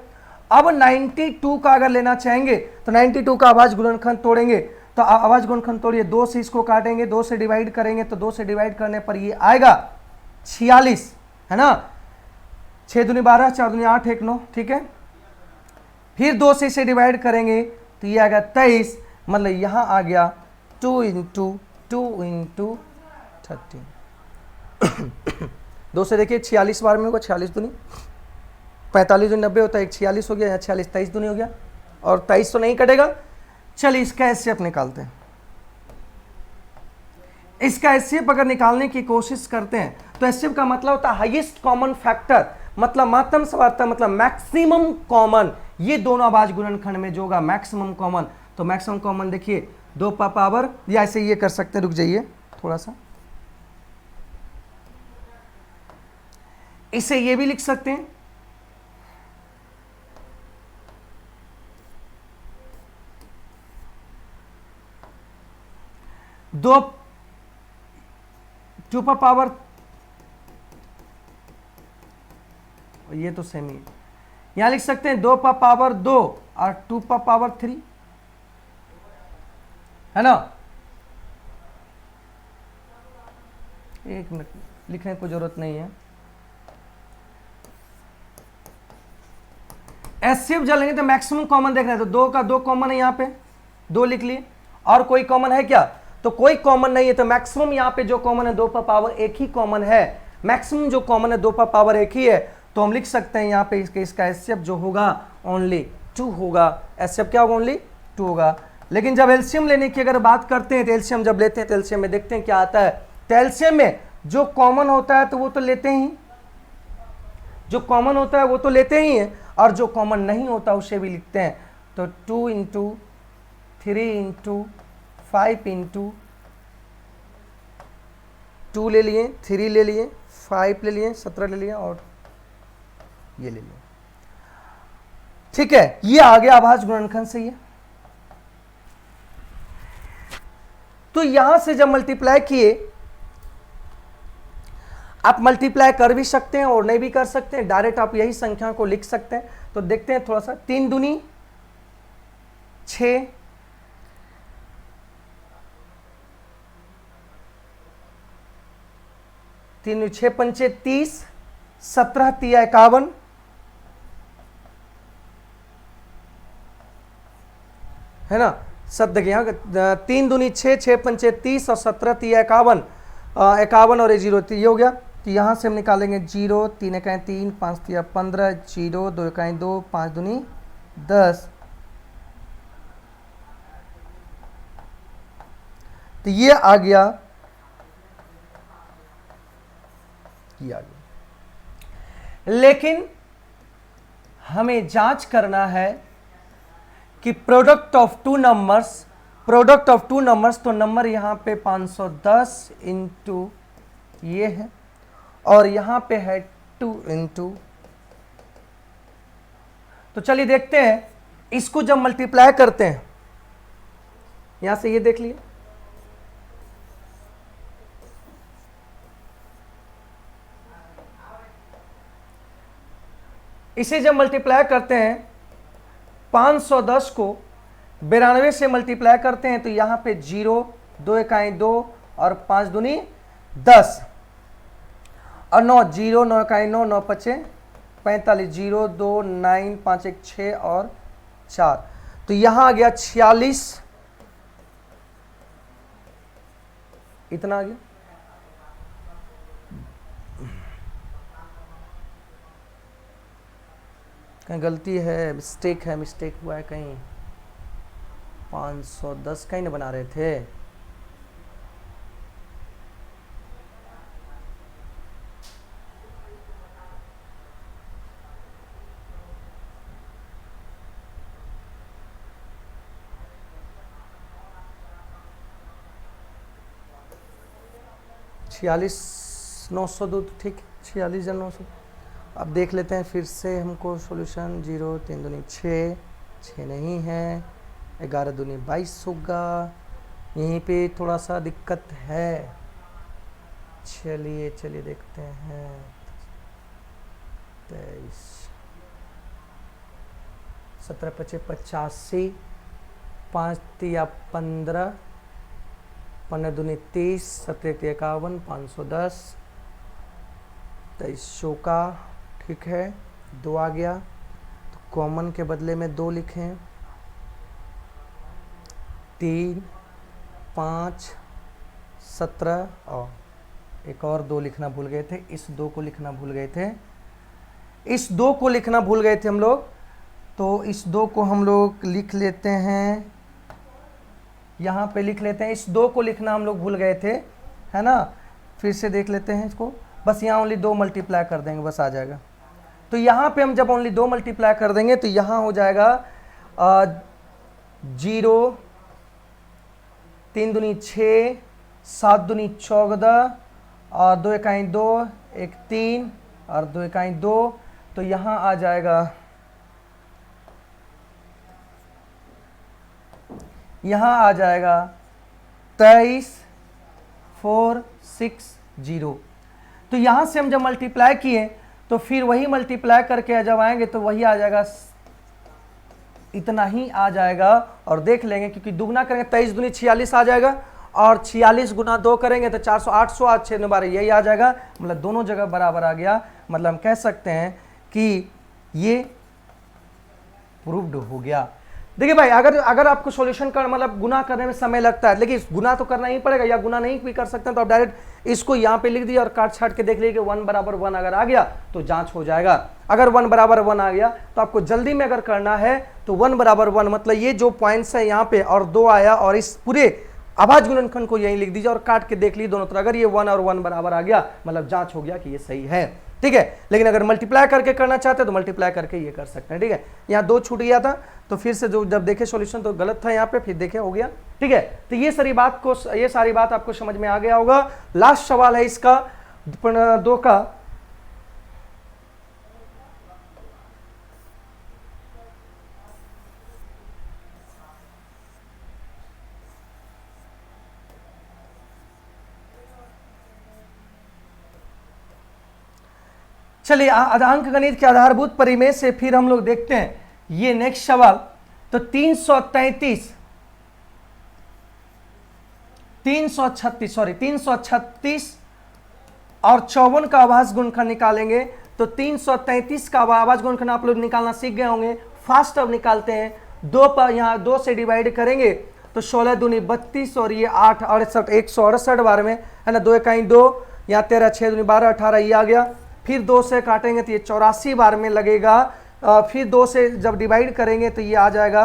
A: अब 92 का अगर लेना चाहेंगे तो 92 का अभाज्य गुणनखंड तोड़ेंगे, तो अभाज्य गुणनखंड तोड़िए, 2 से इसको काटेंगे, 2 से डिवाइड करेंगे तो 2 से डिवाइड करने पर ये आएगा 46, है ना। 6 दूनी 12, 4 दूनी 8, 1 9, ठीक है। फिर 2 से इसे डिवाइड करेंगे तो ये आएगा 23, मतलब यहां आ गया 2 इंटू 13। 2 से देखिए 46 बार में होगा, 46 दूनी 45 दूनी 90 होता है, 46 हो गया, यहाँ 46 23 दूनी हो गया, और 23 तो नहीं कटेगा। चलिए इसका एचसीएफ निकालते हैं। इसका एचसीएफ अगर निकालने की कोशिश करते हैं तो एचसीएफ का मतलब होता है हाईएस्ट कॉमन फैक्टर, मतलब महत्तम समानता, मतलब मैक्सिमम कॉमन। ये दोनों अभाज्य गुणनखंड में जो होगा मैक्सिमम कॉमन, तो मैक्सिमम कॉमन देखिए 2 पावर, या ऐसे ये कर सकते हैं, रुक जाइए थोड़ा सा, इसे ये भी लिख सकते हैं, दो 2 पावर, ये तो सेम ही, यहां लिख सकते हैं 2 पावर 2 और 2 पावर 3, है ना। एक मिनट, लिखने की जरूरत नहीं है। एचसीएफ जब लेंगे तो मैक्सिमम कॉमन देखना है, तो 2 का 2 कॉमन है, यहां पे 2 लिख लिए, और कोई कॉमन है क्या, तो कोई कॉमन नहीं है, तो मैक्सिमम यहां पे जो कॉमन है 2 पावर 1 ही कॉमन है। मैक्सिमम जो कॉमन है 2 पावर 1 ही है, तो हम लिख सकते हैं यहां पे इसका एचसीएफ जो होगा ओनली 2 होगा। एचसीएफ क्या होगा, ओनली 2 होगा। लेकिन जब एलसीएम लेने की अगर बात करते हैं तो एलसीएम जब लेते हैं तो एलसीएम में देखते हैं क्या आता है। तो एलसीएम में जो कॉमन होता है तो वो तो लेते ही, जो कॉमन होता है वो तो लेते ही हैं, और जो कॉमन नहीं होता उसे भी लिखते हैं। तो 2 इंटू 3 इंटू 5 इंटू 2 ले लिए, 3 ले लिए, 5 ले लिए, 17 ले लिया, और ये ले लिया, ठीक है। ये आ गया अभाज्य गुणनखंड से ये। तो यहां से जब मल्टीप्लाई किए, आप मल्टीप्लाई कर भी सकते हैं और नहीं भी कर सकते हैं, डायरेक्ट आप यही संख्या को लिख सकते हैं। तो देखते हैं थोड़ा सा, 3 दूनी 6, 3 6 पंचे 30, 17 3 51, है ना। सब देखिए यहाँ 3 दूनी 6, 6 पंचे 30 और 17 3 51, 51 और 0, ये हो गया। तो यहाँ से हम निकालेंगे 0, 3 इकाई 3, 5 3 15, 0 2 इकाई 2, 5 दूनी 10। तो ये आ गया, ये आ गया। लेकिन हमें जांच करना है कि product of two numbers, product of two numbers, तो नंबर यहां पे 510 इंटू ये है, और यहां पे है 2 इंटू। तो चलिए देखते हैं, इसको जब मल्टीप्लाई करते हैं, यहां से ये देख लिए, इसे जब मल्टीप्लाई करते हैं 510 को 92 से मल्टीप्लाई करते हैं तो यहां पे 0 2 इकाई 2 और 5 दूनी 10 और 9 0 9 इकाई 9 9 पचे 45 0 2 9 5 1 6 और 4। तो यहां आ गया 46, इतना आ गया। कहीं गलती है, मिस्टेक हुआ है कहीं, 510 कहीं ना बना रहे थे। छियालीस 900 दो, ठीक, 46 या 900। अब देख लेते हैं फिर से हमको सॉल्यूशन। 0 3 दूनी 6, 6 नहीं है, 11 दूनी 22 होगा। यहीं पे थोड़ा सा दिक्कत है, चलिए चलिए देखते हैं। 23 17 25 85, 5 तिया 15, 15 दूनी 30, 17 तिया 51, 510, 2300 का, ठीक है। 2 आ गया तो कॉमन के बदले में 2 लिखें। 3 5 17 और एक और 2 लिखना भूल गए थे, इस 2 को लिखना भूल गए थे, इस 2 को लिखना भूल गए थे हम लोग। तो इस 2 को हम लोग लिख लेते हैं, यहाँ पे लिख लेते हैं। इस 2 को लिखना हम लोग भूल गए थे, है ना। फिर से देख लेते हैं इसको, बस यहाँ ओनली 2 मल्टीप्लाई कर देंगे, बस आ जाएगा। तो यहाँ पे हम जब ओनली 2 मल्टीप्लाई कर देंगे तो यहाँ हो जाएगा 0, 3 दूनी 6, 7 दूनी 14 और 2 इकाई 2, 1 3 और 2 इकाई 2। तो यहाँ आ जाएगा, यहाँ आ जाएगा 23 4 6 0। तो यहाँ से हम जब मल्टीप्लाई किए तो फिर वही मल्टीप्लाई करके जब आएंगे तो वही आ जाएगा, इतना ही आ जाएगा। और देख लेंगे क्योंकि दुगना करेंगे 23 दूनी 46 आ जाएगा और 46 गुना 2 करेंगे तो 400 800 आज 6 बार यही आ जाएगा। मतलब दोनों जगह बराबर आ गया। मतलब हम कह सकते हैं कि ये प्रूव्ड हो गया। देखिए भाई, अगर आपको सॉल्यूशन कर मतलब गुना करने में समय लगता है, लेकिन गुना तो करना ही पड़ेगा, या गुना नहीं भी कर सकते हैं तो आप डायरेक्ट इसको यहाँ पे लिख दिए और काट छाट के देख लीजिए कि 1 बराबर 1 अगर आ गया तो जांच हो जाएगा। अगर 1 बराबर 1 आ गया तो आपको जल्दी में अगर करना है तो 1 बराबर 1 मतलब ये जो पॉइंट्स है यहाँ पे और 2 आया और इस पूरे अभाज्य गुणनखंड को यहीं लिख दीजिए और काट के देख लीजिए दोनों तरफ। अगर ये 1 और 1 बराबर आ गया मतलब जांच हो गया कि ये सही है, ठीक है। लेकिन अगर मल्टीप्लाई करके करना चाहते हैं तो मल्टीप्लाई करके ये कर सकते हैं, ठीक है। यहाँ 2 छूट गया था तो फिर से जो जब देखे सॉल्यूशन तो गलत था यहाँ पे, फिर देखे हो गया, ठीक है। तो ये सारी बात आपको समझ में आ गया होगा। लास्ट सवाल है इसका 2 का। चलिए अंक गणित के आधारभूत परिमेय से फिर हम लोग देखते हैं ये नेक्स्ट सवाल। तो 336 और 54 का अभाज्य गुणनखंड निकालेंगे। तो 333 का अभाज्य गुणनखंड आप लोग निकालना सीख गए होंगे। फास्ट अब निकालते हैं। 2 पर यहाँ 2 से डिवाइड करेंगे तो 16 दूनी 32 और ये 8 68 168 बार में, है ना। 2 इकाई 2, यहाँ 13 6 दूनी 12 18 ये आ गया। फिर 2 से काटेंगे तो ये 84 बार में लगेगा। फिर 2 से जब डिवाइड करेंगे तो ये आ जाएगा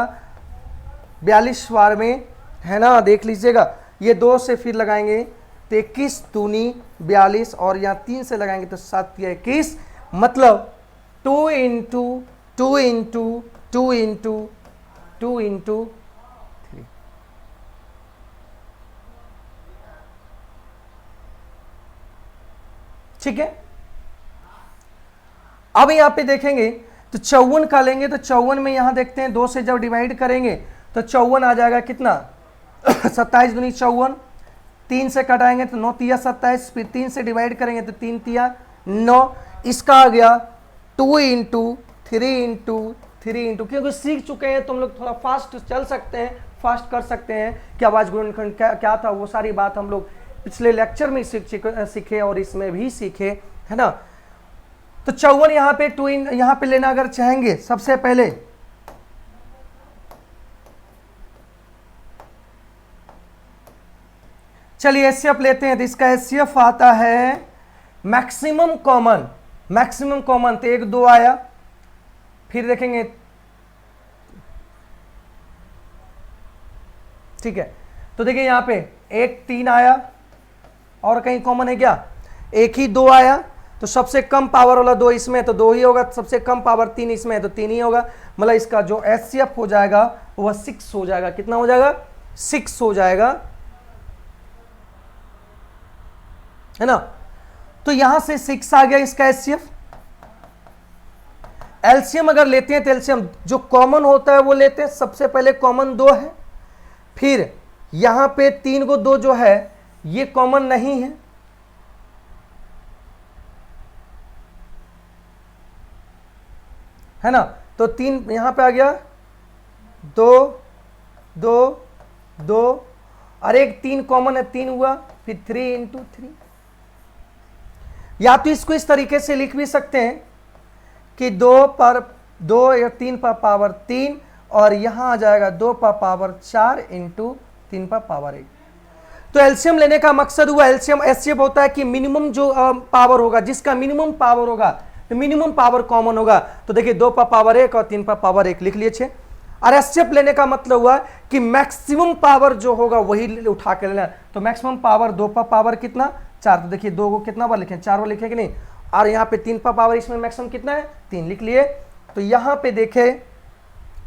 A: 42 बार में, है ना। देख लीजिएगा, ये 2 से फिर लगाएंगे तो 21 दूनी 42 और यहाँ 3 से लगाएंगे तो 7 या 21, मतलब 2 इंटू 2 इंटू 2 इंटू 2 इंटू 3। ठीक है। अब यहाँ पे देखेंगे तो 54 का लेंगे तो 54 में यहाँ देखते हैं 2 से जब डिवाइड करेंगे तो 54 आ जाएगा कितना 27 दूनी 54, 3 से कटाएंगे तो 9 तिया 27, फिर 3 से डिवाइड करेंगे तो 3 तिया 9। इसका आ गया 2 इंटू 3 इंटू 3 इंटू, क्योंकि सीख चुके हैं तो हम लोग थोड़ा फास्ट चल सकते हैं, फास्ट कर सकते हैं कि अभाज्य गुणनखंड क्या था, वो सारी बात हम लोग पिछले लेक्चर में सीखे और इसमें भी सीखे, है ना। तो 54 यहाँ पे 2 यहाँ पे लेना अगर चाहेंगे सबसे पहले चलिए एचसीएफ लेते हैं। तो इसका एचसीएफ आता है मैक्सिमम कॉमन, मैक्सिमम कॉमन तो 1 2 आया। फिर देखेंगे, ठीक है। तो देखिए यहाँ पे 1 3 आया और कहीं कॉमन है क्या, 1 ही 2 आया। तो सबसे कम पावर वाला 2 इसमें तो 2 ही होगा, सबसे कम पावर 3 इसमें है तो 3 ही होगा। मतलब इसका जो एचसीएफ हो जाएगा वह 6 हो जाएगा। कितना हो जाएगा, 6 हो जाएगा, है ना। तो यहां से 6 आ गया इसका एचसीएफ। एलसीएम अगर लेते हैं तो एलसीएम जो कॉमन होता है वो लेते हैं। सबसे पहले कॉमन 2 है, फिर यहां पे 3 को 2 जो है ये कॉमन नहीं है, है ना। तो 3 यहां पे आ गया, 2 2 2 और एक 3 कॉमन है, 3 हुआ, फिर 3 इंटू 3। या तो इसको इस तरीके से लिख भी सकते हैं कि 2 पर 2 या 3 पर पावर 3 और यहां आ जाएगा 2 पर पावर 4 इंटू 3 पर पावर 1। तो एलसीएम लेने का मकसद हुआ, एलसीएम एचसीएफ होता है कि मिनिमम जो पावर होगा, जिसका मिनिमम पावर होगा, तो मिनिमम पावर कॉमन होगा। तो देखिए 2 पर पावर 1 और 3 पर पावर 1 लिख लिए 6। और एचसीएफ लेने का मतलब हुआ कि मैक्सिमम पावर जो होगा वही उठा के लेना। तो मैक्सिमम पावर 2 पर पावर कितना 4, तो देखिए 2 को कितना बार लिखें, 4 बार लिखे कि नहीं। और यहाँ पे 3 पर पावर इसमें मैक्सिमम कितना है 3 लिख लिए। तो यहाँ पे देखे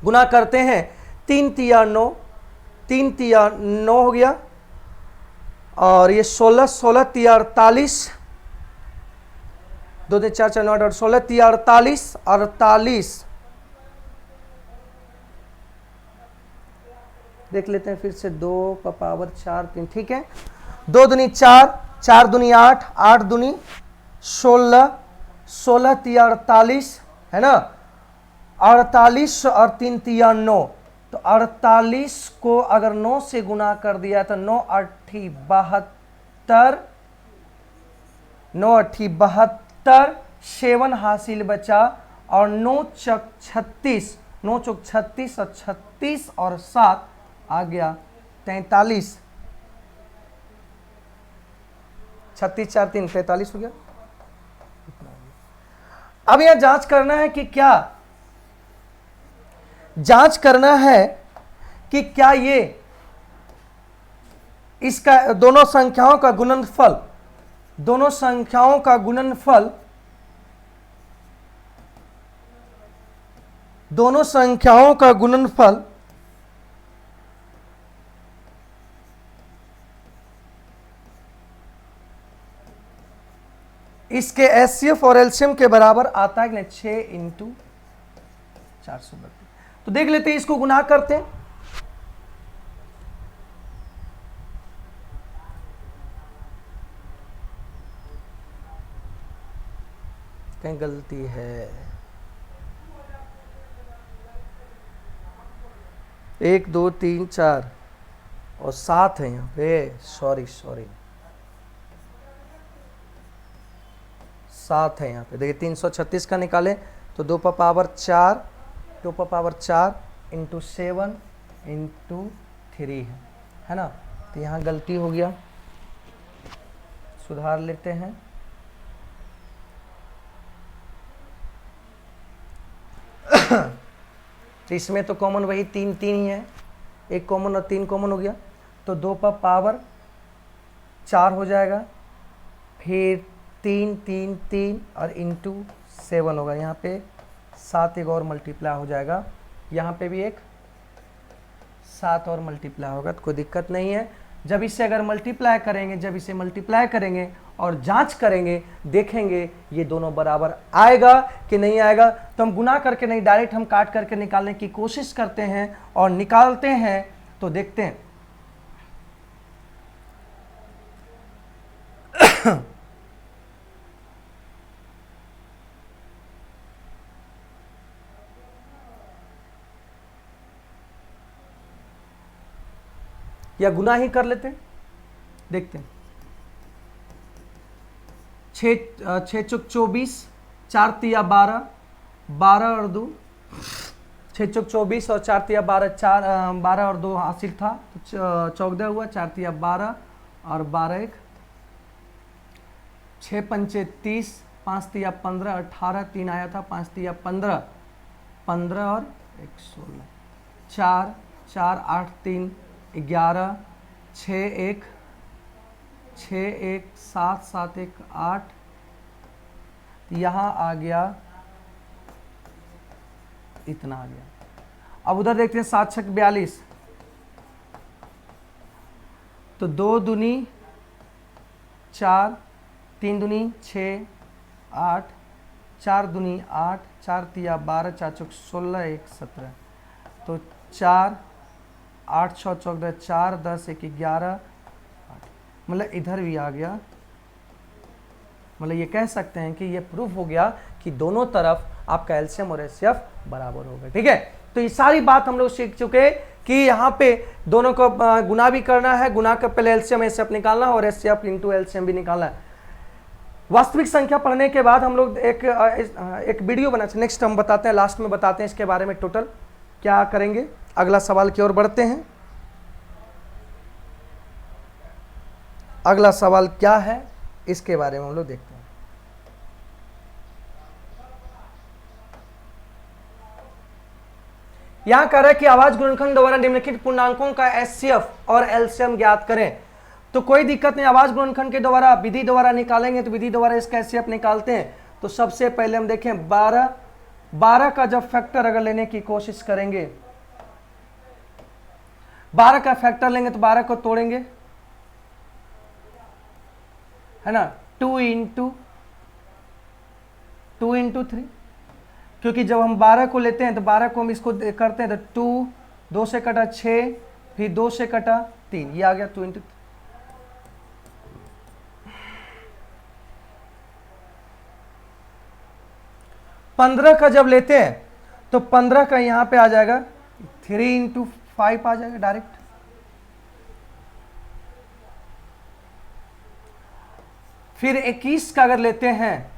A: गुना करते हैं, 3 तिया 9, 3 तिया 9 हो गया, और ये 16, 16 तिया 48, 2 3 4 4 9 8 16 तिया 48, 48 देख लेते हैं फिर से, 2 पर पावर 4 3, ठीक है। 2 दूनी 4, 4 दूनी 8, 8 दूनी 16, 16 तिया 48, है ना, 48 और 3 तिया 9। तो 48 को अगर 9 से गुना कर दिया तो 9 8 72, 9 8 72, 7 हासिल बचा, और 9 चौक 36, 9 चौक 36 और 36 और 7 आ गया 43, 36 4 3 43 हो गया। अब यह जांच करना है कि क्या, जांच करना है कि क्या ये इसका दोनों संख्याओं का गुणनफल, दोनों संख्याओं का गुणनफल, दोनों संख्याओं का गुणनफल इसके एचसीएफ और एलसीएम के बराबर आता है कि नहीं, 6 इंटू 432। तो देख लेते हैं, इसको गुना करते हैं। कहीं गलती है, 1 2 3 4 और 7 है यहाँ पे, सॉरी 7 है यहाँ पे। देखिए 336 का निकालें तो 2 पर पावर 4, 2 पर पावर 4 इंटू 7 इंटू 3 है ना। तो यहाँ गलती हो गया, सुधार लेते हैं। तो इसमें तो कॉमन वही 3 3 ही है, 1 कॉमन और 3 कॉमन हो गया। तो 2 पर पावर 4 हो जाएगा, फिर 3 3 3 और इंटू 7 होगा। यहाँ पे 7 एक और मल्टीप्लाई हो जाएगा, यहाँ पे भी एक 7 और मल्टीप्लाई होगा, तो कोई दिक्कत नहीं है। जब इसे अगर मल्टीप्लाई करेंगे, जब इसे मल्टीप्लाई करेंगे और जांच करेंगे, देखेंगे ये दोनों बराबर आएगा कि नहीं आएगा। तो हम गुना करके नहीं, डायरेक्ट हम काट करके निकालने की कोशिश करते हैं और निकालते हैं। तो देखते हैं या गुना ही कर लेते हैं, देखते हैं। 6 चौक 24, 4 तिया 12, 12 और 2, 6 चौक 24 और 4 तिया 12, 12 और 2 हासिल था, तो चौकदा हुआ, 4 तिया 12 और 12 1, 6 पंचे 30, 5 तिया 15, 18 3 आया था, 5 तिया 15, 15 और 1 16, 4 4 8 3 11, 6 1 6 1 7 7 1 8, यहाँ आ गया, इतना आ गया। अब उधर देखते हैं 7 6 42, तो 2 दूनी 4, 3 दूनी 6 8, 4 दूनी 8, 4 तिया 12, 4 चौक 16 1 17, तो 4 8 6 14 4 10 1 11, मतलब इधर भी आ गया। मतलब ये कह सकते हैं कि ये प्रूफ हो गया कि दोनों तरफ आपका एलसीएम और एचसीएफ बराबर होगा। ठीक है, तो ये सारी बात हम लोग सीख चुके कि यहाँ पे दोनों को गुना भी करना है, गुना कर पहले एलसीएम एचसीएफ निकालना और एचसीएफ इंटू एलसीएम भी निकालना है। वास्तविक संख्या पढ़ने के बाद हम लोग एक वीडियो बना, नेक्स्ट हम बताते हैं, लास्ट में बताते हैं इसके बारे में टोटल क्या करेंगे। अगला सवाल की ओर बढ़ते हैं। अगला सवाल क्या है इसके बारे में हम लोग देखते हैं। यहां कह रहा है कि आवाज गुणनखंड द्वारा निम्नलिखित पूर्णांकों का एचसीएफ और एलसीएम ज्ञात करें। तो कोई दिक्कत नहीं, आवाज गुणनखंड के द्वारा विधि द्वारा निकालेंगे तो विधि द्वारा इसका एचसीएफ निकालते हैं। तो सबसे पहले हम देखें 12 का जब फैक्टर अगर लेने की कोशिश करेंगे, 12 का फैक्टर लेंगे तो 12 को तोड़ेंगे, है ना, 2 इंटू 3, क्योंकि जब हम 12 को लेते हैं तो 12 को हम इसको करते हैं तो 2 से कटा 6, फिर 2 से कटा 3, ये आ गया 2 इंटू 3। 15 का जब लेते हैं तो 15 का यहां पे आ जाएगा 3 इंटू 5 आ जाएगा डायरेक्ट। फिर 21 का अगर लेते हैं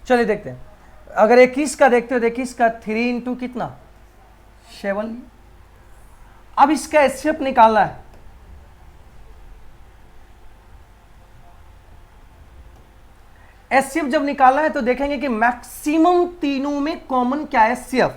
A: चलिए देखते हैं, अगर 21 का देखते हो, 21 का 3 इंटू कितना 7। अब इसका एचसीएफ निकालना है। एचसीएफ जब निकालना है तो देखेंगे कि मैक्सिमम तीनों में कॉमन क्या है, एचसीएफ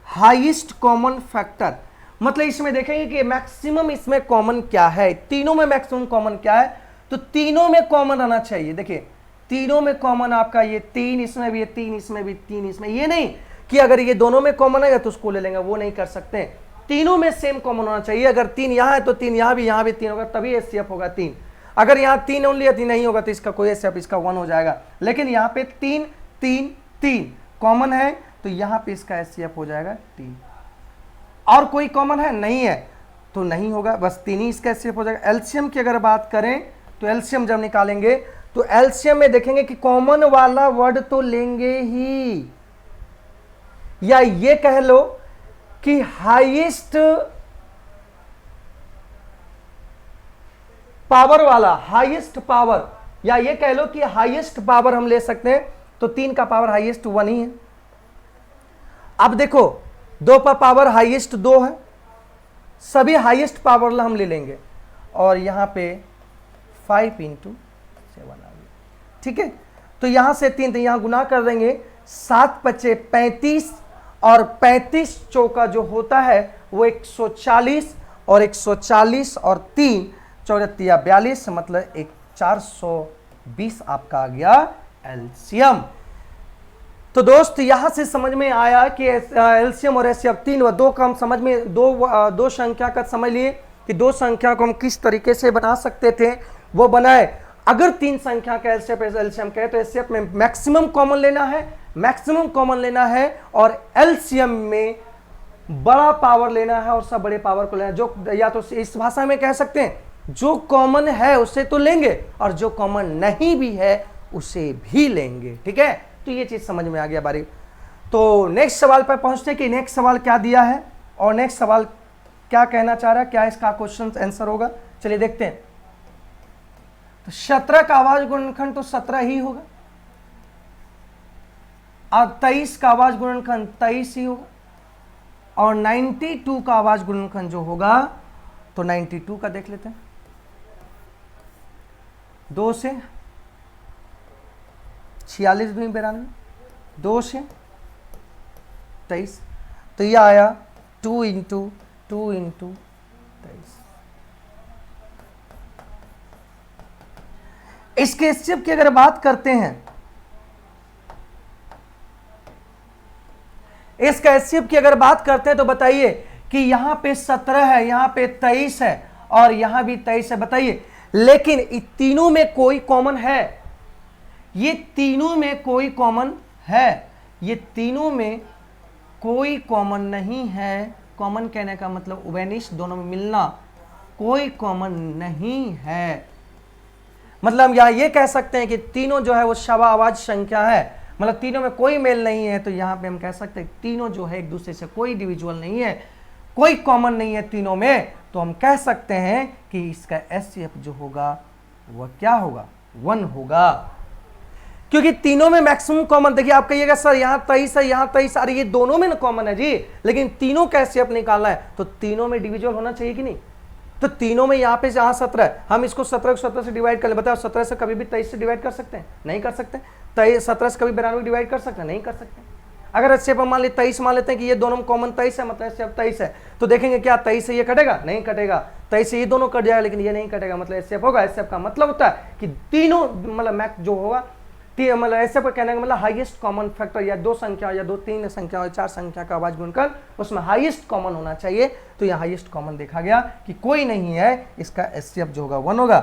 A: हाईएस्ट कॉमन फैक्टर, मतलब इसमें देखेंगे कि मैक्सिमम इसमें कॉमन क्या है, तीनों में मैक्सिमम कॉमन क्या है। तो तीनों में कॉमन रहना चाहिए। देखिए तीनों में कॉमन आपका ये 3, इसमें भी ये 3, इसमें भी 3, इसमें, ये नहीं कि अगर ये दोनों में कॉमन है तो उसको ले लेंगे, वो नहीं कर सकते। तीनों में सेम कॉमन होना चाहिए। अगर 3 यहां है तो 3 यहां भी 3 होगा, तभी एचसीएफ होगा 3। अगर यहां 3 ओनली है, 3 नहीं होगा तो इसका कोई एचसीएफ, इसका 1 हो जाएगा। लेकिन यहां पे 3 3 3 कॉमन है तो यहां पे इसका एचसीएफ हो जाएगा 3। और कोई कॉमन है नहीं है तो नहीं होगा, बस 3 ही इसका एचसीएफ हो जाएगा। एलसीएम की अगर बात करें तो एलसीएम जब निकालेंगे तो एलसीएम में देखेंगे कि कॉमन वाला वर्ड तो लेंगे ही, या ये कह लो कि हाईएस्ट पावर वाला, हाईएस्ट पावर, या ये कह लो कि हाईएस्ट पावर हम ले सकते हैं। तो 3 का पावर हाईएस्ट 1 ही है। अब देखो 2 का पावर हाईएस्ट 2 है, सभी हाईएस्ट पावर हम ले लेंगे और यहां पे 5 इंटू 7 आ गया। ठीक है, तो यहां से 3 तो यहां गुना कर देंगे, 7 पचे 35 और 35 चौका जो होता है वो 140 और 140 और 3 चौरतिया 42, मतलब 420 आपका आ गया एलसीएम। तो दोस्त यहां से समझ में आया कि एलसीएम और एचसीएफ 3 व 2 का हम समझ में दो संख्या का समझ लिए कि 2 संख्या को हम किस तरीके से बना सकते थे, वो बनाए। अगर 3 संख्या का एलसीएम कहे तो एचसीएफ में मैक्सिमम कॉमन लेना है, मैक्सिमम कॉमन लेना है, और एलसीएम में बड़ा पावर लेना है और सब बड़े पावर को लेना है। जो या तो इस भाषा में कह सकते हैं जो कॉमन है उसे तो लेंगे और जो कॉमन नहीं भी है उसे भी लेंगे। ठीक है, तो ये चीज समझ में आ गया बारी। तो नेक्स्ट सवाल पर पहुंचते हैं कि नेक्स्ट सवाल क्या दिया है और नेक्स्ट सवाल क्या कहना चाह रहा है, क्या इसका क्वेश्चन आंसर होगा। चलिए देखते हैं। तो 17 का आवाज गुणनखंड तो 17 ही होगा, और 23 का आवाज गुणनखंड 23 ही होगा, और 92 का आवाज गुणनखंड जो होगा तो 92 का देख लेते हैं। 2 से 46 भी 92, 2 से 23, तो यह आया 2 इंटू 23। इसके एचसीएफ की अगर बात करते हैं, इसका एचसीएफ की अगर बात करते हैं तो बताइए कि यहां पे 17 है, यहां पे 23 है और यहां भी 23 है। बताइए लेकिन इन तीनों में कोई कॉमन है, ये तीनों में कोई कॉमन है, ये तीनों में कोई कॉमन नहीं है। कॉमन कहने का मतलब उभयनिष्ठ, दोनों में मिलना, कोई कॉमन नहीं है। मतलब हम यहाँ ये कह सकते हैं कि तीनों जो है वो शवा आवाज संख्या है, मतलब तीनों में कोई मेल नहीं है। तो यहाँ पे हम कह सकते हैं तीनों जो है एक दूसरे से कोई इंडिविजुअल नहीं है, कोई कॉमन नहीं है तीनों में। तो हम कह सकते हैं कि इसका एचसीएफ जो होगा वह क्या होगा, 1 होगा, क्योंकि तीनों में मैक्सिमम कॉमन। देखिए आप कहिएगा सर यहाँ 23 है, यहाँ 23, अरे ये दोनों में ना कॉमन है जी, लेकिन तीनों का एचसीएफ निकालना है तो तीनों में डिविजुअल होना चाहिए कि नहीं। तो तीनों में यहाँ पे जहाँ 17 है, हम इसको 17 को 17 से डिवाइड कर ले। बताओ 17 से कभी भी 23 से डिवाइड कर सकते हैं? नहीं कर सकते। 17 से कभी 92 डिवाइड कर सकते हैं? नहीं कर सकते। अगर एचसीएफ मान ली 23 मान लेते हैं कि ये दोनों में कॉमन 23 है, मतलब एचसीएफ 23 है, तो देखेंगे क्या 23 से ये कटेगा? नहीं कटेगा। 23 से ये दोनों कट जाएगा, लेकिन ये नहीं कटेगा, मतलब एचसीएफ होगा। एचसीएफ का मतलब होता है कि तीनों मतलब मैक्स जो होगा, मतलब ऐसे पर कहने का मतलब हाईएस्ट कॉमन फैक्टर, या 2 संख्या या 2-3 संख्या और 4 संख्या का आवाज गुणकर उसमें हाईएस्ट कॉमन होना चाहिए। तो यहाँ हाईएस्ट कॉमन देखा गया कि कोई नहीं है, इसका एचसीएफ जो होगा 1 होगा।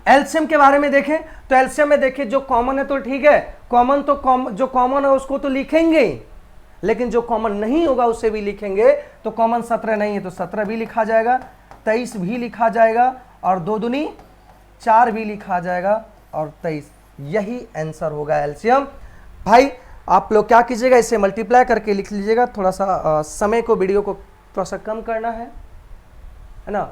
A: एलसीएम के बारे में देखें तो एलसीएम में देखिए जो कॉमन है तो ठीक है, कॉमन तो जो कॉमन है उसको तो लिखेंगे, लेकिन जो कॉमन नहीं होगा उसे भी लिखेंगे। तो कॉमन 17 नहीं है तो 17 भी लिखा जाएगा, 23 भी लिखा जाएगा, और 2 दूनी 4 भी लिखा जाएगा, और 23। यही आंसर होगा एलसीएम। भाई आप लोग क्या कीजिएगा, इसे मल्टीप्लाई करके लिख लीजिएगा। थोड़ा सा समय को, वीडियो को थोड़ा सा कम करना है ना।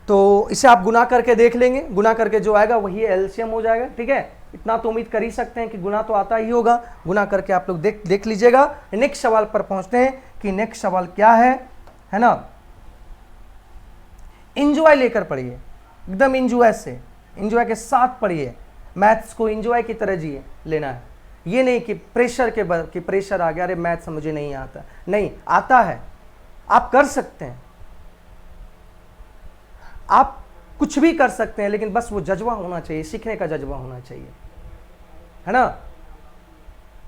A: तो इसे आप गुना करके देख लेंगे, गुना करके जो आएगा वही एलसीएम हो जाएगा। ठीक है, इतना तो उम्मीद कर ही सकते हैं कि गुना तो आता ही होगा। गुना करके आप लोग देख लीजिएगा। नेक्स्ट सवाल पर पहुंचते हैं कि नेक्स्ट सवाल क्या है ना। इंजॉय लेकर पढ़िए, एकदम इंजॉय से, इंजॉय के साथ पढ़िए। मैथ्स को इंजॉय की तरह जिए लेना है, ये नहीं कि प्रेशर कि प्रेशर आ गया, अरे मैथ्स मुझे नहीं आता। नहीं, आता है, आप कर सकते हैं, आप कुछ भी कर सकते हैं, लेकिन बस वो जज्बा होना चाहिए, सीखने का जज्बा होना चाहिए, है ना।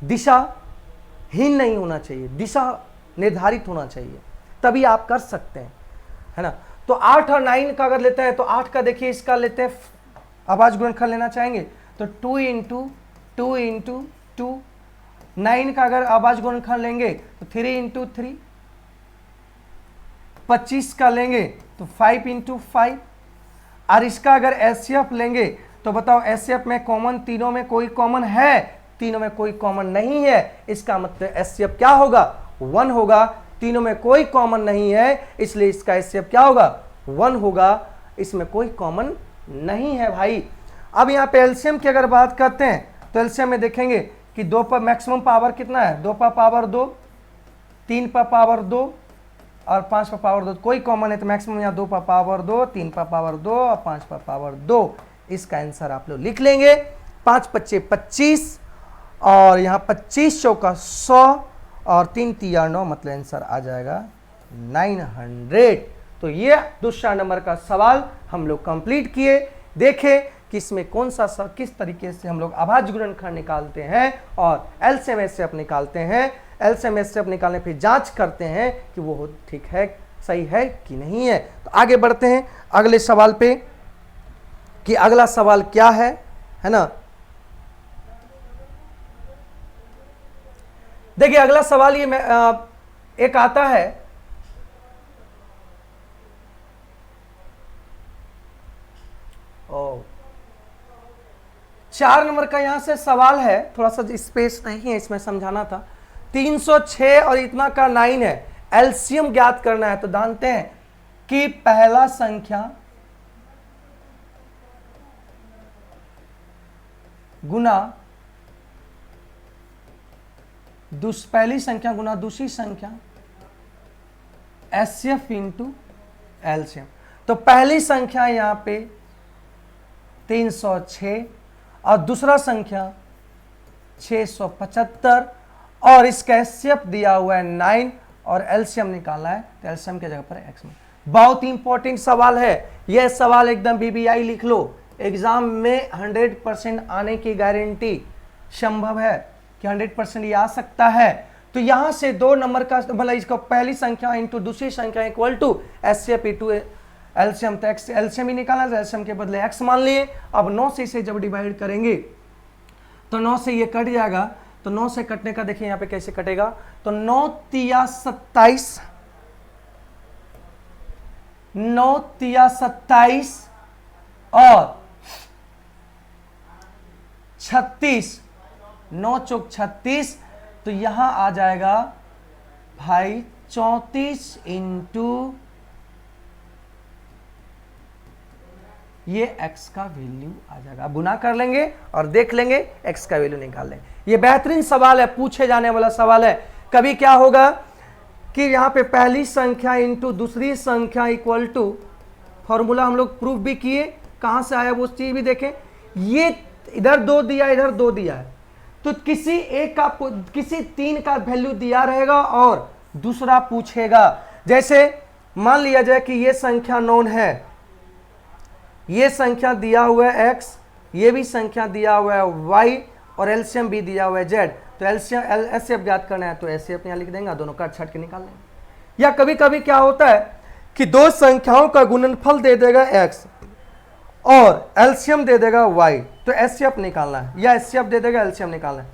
A: दिशाहीन नहीं होना चाहिए, दिशा निर्धारित होना चाहिए, तभी आप कर सकते हैं, है ना। तो 8 और 9 का अगर लेते हैं तो 8 का देखिए, इसका लेते हैं आवाज गुणनखंड लेना चाहेंगे तो 2 × 2 × 2। 9 का अगर आवाज गुणनखंड लेंगे तो 3 × 3। 25 का लेंगे तो 5 × 5। और इसका अगर एचसीएफ लेंगे तो बताओ एचसीएफ में कॉमन, तीनों में कोई कॉमन है? तीनों में कोई कॉमन नहीं है, इसका मतलब एचसीएफ क्या होगा? 1 होगा। तीनों में कोई कॉमन नहीं है, इसलिए इसका एचसीएफ क्या होगा? 1 होगा। इसमें कोई कॉमन नहीं है भाई। अब यहाँ पे एलसीएम की अगर बात करते हैं तो एलसीएम में देखेंगे कि 2 पर मैक्सिमम पावर कितना है? 2 पर पावर 2, 3 पर पावर 2 और 5 पर पावर 2। कोई कॉमन है तो मैक्सिमम यहाँ 2 पर पावर 2, 3 पर पावर 2 और 5 पर पावर 2। इसका आंसर आप लोग लिख लेंगे। 5 × 5 = 25 और यहाँ 25 चौका 100 और 3 × 3 = 9, मतलब आंसर आ जाएगा 900। तो ये दूसरा नंबर का सवाल हम लोग कंप्लीट किए। देखें कि इसमें कौन सा किस तरीके से हम लोग आवाज गुणनखंड निकालते हैं और एलसीएम एचसीएफ निकालते हैं। एलसीएम एचसीएफ निकालने फिर जांच करते हैं कि वो ठीक है, सही है कि नहीं है। तो आगे बढ़ते हैं अगले सवाल पे कि अगला सवाल क्या है ना। देखिए अगला सवाल ये एक आता है, ओ 4 नंबर का यहां से सवाल है, थोड़ा सा स्पेस नहीं है इसमें, समझाना था। 306 और इतना का 9 है, एलसीएम ज्ञात करना है। तो जानते हैं कि पहला संख्या गुना पहली संख्या गुना दूसरी संख्या एचसीएफ इंटू एलसीएम। तो पहली संख्या यहां पे 306 और दूसरा संख्या 675 और इसका एचसीएफ दिया हुआ है 9 और एलसीएम निकाला है, तो एलसीएम के जगह पर एक्स में। बहुत इंपॉर्टेंट सवाल है यह सवाल, एकदम बीबीआई लिख लो। एग्जाम में 100% आने की गारंटी संभव है कि 100% ये आ सकता है। तो यहां से 2 नंबर का मतलब इसको पहली संख्या इंटू दूसरी संख्या equal to HCF into LCM, तो एक्स एलसीएम ही निकालना, तो एलसीएम के बदले एक्स मान लिए। अब 9 से इसे जब डिवाइड करेंगे तो 9 से ये कट जाएगा, तो 9 से कटने का देखिए यहाँ पे कैसे कटेगा, तो 9 तिया 27, 9 तिया 27 और 36, 9 चौक 36, तो यहां आ जाएगा भाई 34 इंटू ये x का वैल्यू आ जाएगा। अब गुना कर लेंगे और देख लेंगे, x का वैल्यू निकाल लेंगे। ये बेहतरीन सवाल है, पूछे जाने वाला सवाल है। कभी क्या होगा कि यहां पे पहली संख्या इंटू दूसरी संख्या इक्वल टू, फॉर्मूला हम लोग प्रूफ भी किए, कहां से आया वो चीज भी देखें। ये इधर 2 दिया, इधर 2 दिया है, तो किसी एक का, किसी 3 का वैल्यू दिया रहेगा और दूसरा पूछेगा। जैसे मान लिया जाए कि ये संख्या नोन है, ये संख्या दिया हुआ है x, ये भी संख्या दिया हुआ है y और एलसीएम भी दिया हुआ है z, तो एलसीएम एचसीएफ ज्ञात करना है तो एचसीएफ यहाँ लिख देंगे, दोनों का छट के निकाल लेंगे। या कभी कभी क्या होता है कि दो संख्याओं का गुणनफल दे देगा x और एलसीएम दे देगा y, तो एचसीएफ निकालना है, या एचसीएफ दे देगा एलसीएम निकालना है।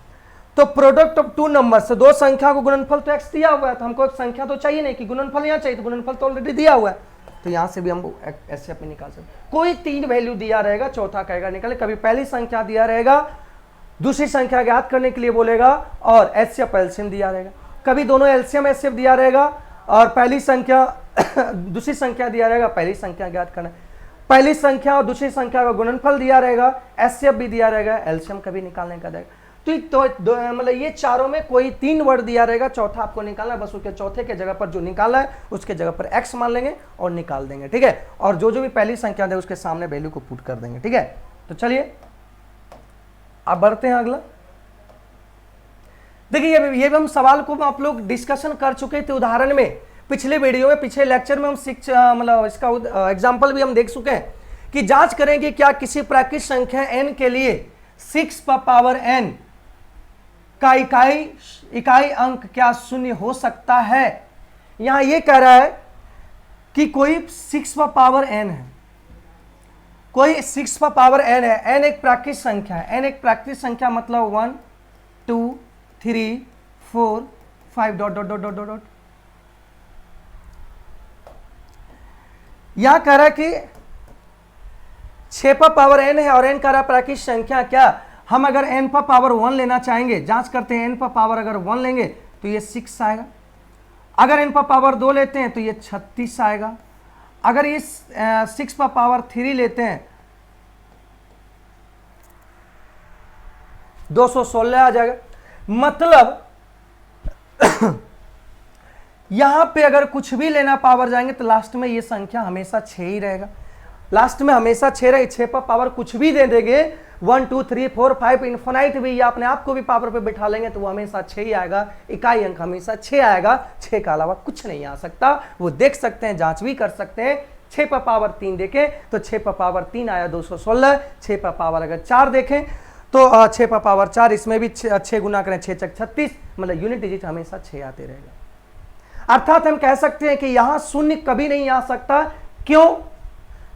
A: तो प्रोडक्ट ऑफ टू नंबर से दो संख्या को गुणनफल तो x दिया हुआ है, तो हमको एक संख्या तो चाहिए नहीं कि गुणनफल यहाँ चाहिए, तो गुणनफल तो ऑलरेडी दिया हुआ है, तो यहां से भी हम एचसीएफ में निकाल सकते। कोई 3 वैल्यू दिया रहेगा, चौथा कहेगा निकाले। कभी पहली संख्या दिया रहेगा, दूसरी संख्या ज्ञात करने के लिए बोलेगा और एचसीएफ एलसीएम दिया रहेगा। कभी दोनों एलसीएम एचसीएफ दिया रहेगा और पहली संख्या दूसरी संख्या दिया रहेगा, पहली संख्या ज्ञात करना। पहली संख्या और दूसरी संख्या का गुणनफल दिया रहेगा, एचसीएफ भी दिया रहेगा, एलसीएम कभी निकालने का देगा। तो मतलब ये चारों में कोई 3 वर्ड दिया रहेगा, चौथा आपको निकालना है, बस उसके चौथे के जगह पर जो निकाला है उसके जगह पर x मान लेंगे और निकाल देंगे, ठीक है। और जो जो भी पहली संख्या दे उसके सामने वैल्यू को पुट कर देंगे, ठीक है। तो चलिए अब बढ़ते हैं अगला। देखिए ये भी हम सवाल को आप लोग डिस्कशन कर चुके थे उदाहरण में, पिछले वीडियो में, पिछले लेक्चर में हम मतलब इसका एग्जाम्पल भी हम देख चुके हैं कि जांच करेंगे क्या किसी प्राकृतिक संख्या n के लिए 6 पर पावर n का इकाई अंक क्या शून्य हो सकता है। यहां यह कह रहा है कि कोई 6 पर पावर n है, कोई 6 पर पावर n है, n एक प्राकृतिक संख्या है, n एक प्राकृतिक संख्या मतलब 1 2 3 4 5 dot dot dot dot dot. यहां कह रहा है कि 6 पर पावर n है और n कह रहा है प्राकृतिक संख्या क्या। हम अगर n पर पावर 1 लेना चाहेंगे, जांच करते हैं, n पर पावर अगर 1 लेंगे तो ये 6 आएगा। अगर n पर पावर 2 लेते हैं तो ये 36 आएगा। अगर ये 6 पर पावर 3 लेते हैं 216 आ जाएगा। मतलब यहां पे अगर कुछ भी लेना पावर जाएंगे तो लास्ट में ये संख्या हमेशा 6 ही रहेगा, लास्ट में हमेशा 6 रहेगी। 6 पर पावर कुछ भी दे देंगे, 1 2 3 4 5 इन्फिनाइट भी, या अपने आप को भी पावर पे बिठा लेंगे तो वो हमेशा 6 ही आएगा, इकाई अंक हमेशा 6 आएगा, 6 का अलावा कुछ नहीं आ सकता। वो देख सकते हैं, जांच भी कर सकते हैं। 6 पर पावर 3 देखें तो 6 पर पावर 3 आया 216। 6 पर पावर अगर 4 देखें तो 6 पर पावर 4, इसमें भी 6 गुना करें 6 चक 36, मतलब यूनिट डिजिट हमेशा 6 आते रहेगा। अर्थात हम कह सकते हैं कि यहां शून्य कभी नहीं आ सकता। क्यों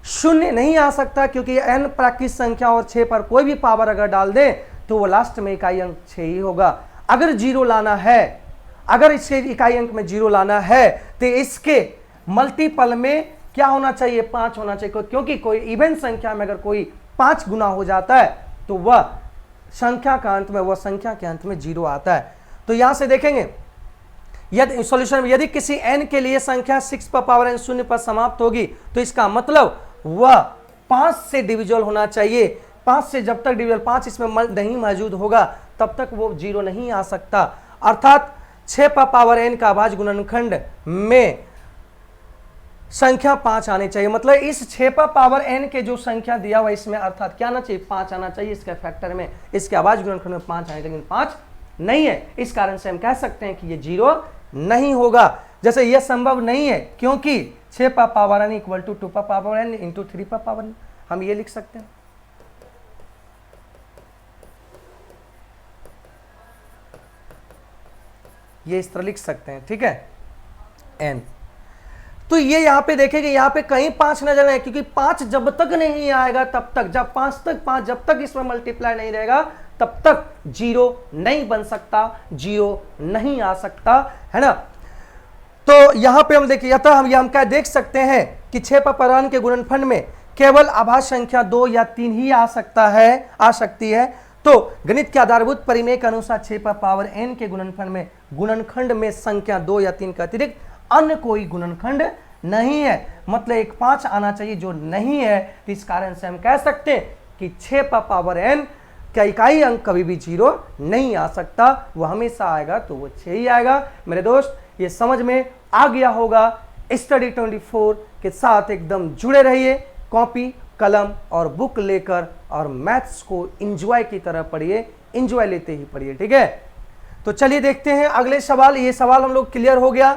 A: शून्य नहीं आ सकता? क्योंकि n प्राकृतिक संख्या और 6 पर कोई भी पावर अगर डाल दें तो वो लास्ट में इकाई अंक 6 ही होगा। अगर जीरो लाना है, अगर इसके इकाई अंक में जीरो लाना है तो इसके मल्टीपल में क्या होना चाहिए? 5 होना चाहिए, क्योंकि कोई इवन संख्या में अगर कोई 5 गुना हो जाता है तो वह संख्या का अंत में, वह संख्या के अंत में जीरो आता है। तो यहां से देखेंगे यदि सॉल्यूशन में यदि किसी n के लिए संख्या 6 पर पावर n शून्य पर समाप्त होगी तो इसका मतलब वह 5 से डिविजल होना चाहिए। 5 से जब तक डिविजल 5 इसमें नहीं मौजूद होगा तब तक वो जीरो नहीं आ सकता। अर्थात 6 पर पावर n का अभाज्य गुणनखंड में संख्या 5 आनी चाहिए। मतलब इस 6 पर पावर n के जो संख्या दिया हुआ इसमें अर्थात क्या आना चाहिए? 5 आना चाहिए इसके फैक्टर में, इसके अभाज्य गुणनखंड में 5 आए, लेकिन 5 नहीं है। इस कारण से हम कह सकते हैं कि ये जीरो नहीं होगा। जैसे यह संभव नहीं है क्योंकि 6 पर पावर n इक्वल टू 2 पर पावर n इंटू 3 पर पावर n, हम ये लिख सकते हैं। ये इस तरह लिख सकते हैं, ठीक है, n। तो ये यहां पे देखेंगे, यहां पे कहीं 5 नजर है, क्योंकि 5 जब तक नहीं आएगा तब तक, जब 5 जब तक इसमें मल्टीप्लाई नहीं रहेगा तब तक 0 नहीं बन सकता, 0 नहीं आ सकता, है ना। तो यहां पे हम देखिए, अतः हम क्या देख सकते हैं कि 6 पावर n के गुणनफल में केवल अभाज्य संख्या 2 या 3 ही आ सकती है। तो गणित के आधारभूत परिमेय के अनुसार 6 पावर n के गुणनफल में गुणनखंड में संख्या 2 या 3 के अतिरिक्त अन्य कोई गुणनखंड नहीं है, मतलब एक 5 आना चाहिए जो नहीं है। तो इस कारण से हम कह सकते हैं कि 6 पावर n का इकाई अंक कभी भी 0 नहीं आ सकता, वो हमेशा आएगा तो वो 6 ही आएगा। मेरे दोस्त, ये समझ में आ गया होगा। स्टडी 24 के साथ एकदम जुड़े रहिए, कॉपी कलम और बुक लेकर, और मैथ्स को एंजॉय की तरह पढ़िए, एंजॉय लेते ही पढ़िए, ठीक है। तो चलिए देखते हैं अगले सवाल। ये सवाल हम लोग क्लियर हो गया।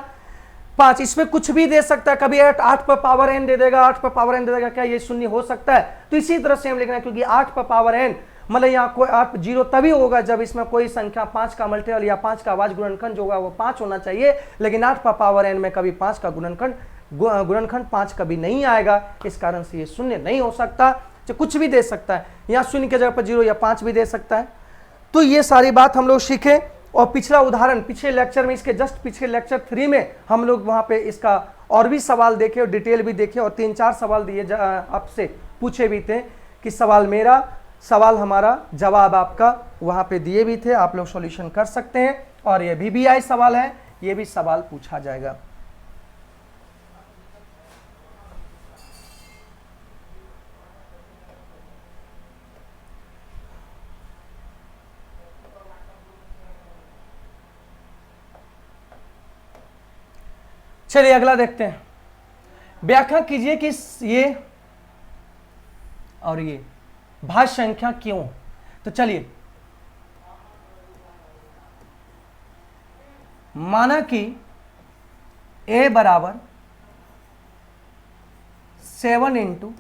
A: 5, इसमें कुछ भी दे सकता है, कभी 8 पर पावर n दे देगा, 8 पर पावर n दे देगा, क्या ये शून्य हो सकता है? तो इसी तरह से हम लिखना है, क्योंकि 8 पर पावर n मतलब यहाँ कोई 8 0 तभी होगा जब इसमें कोई संख्या 5 का मल्टीपल या 5 का अभाज्य गुणनखंड जो होगा वो 5 होना चाहिए, लेकिन 8 पर पावर n में कभी 5 का गुणनखंड 5 कभी नहीं आएगा, इस कारण से ये शून्य नहीं हो सकता। तो कुछ भी दे सकता है, यहाँ शून्य की जगह पर 0 या 5 भी दे सकता है। तो ये सारी बात हम लोग सीखे। और पिछला उदाहरण पिछले लेक्चर में, इसके जस्ट पिछले लेक्चर 3 में हम लोग वहां पे इसका और भी सवाल देखे और डिटेल भी देखे, और 3-4 सवाल दिए आपसे पूछे भी थे कि सवाल मेरा, सवाल हमारा, जवाब आपका, वहां पे दिए भी थे, आप लोग सॉल्यूशन कर सकते हैं। और ये VBI सवाल है, ये भी सवाल पूछा जाएगा। चलिए अगला देखते हैं। व्याख्या कीजिए कि ये और ये भाज्य संख्या क्यों। तो चलिए, माना कि a बराबर 7 इंटू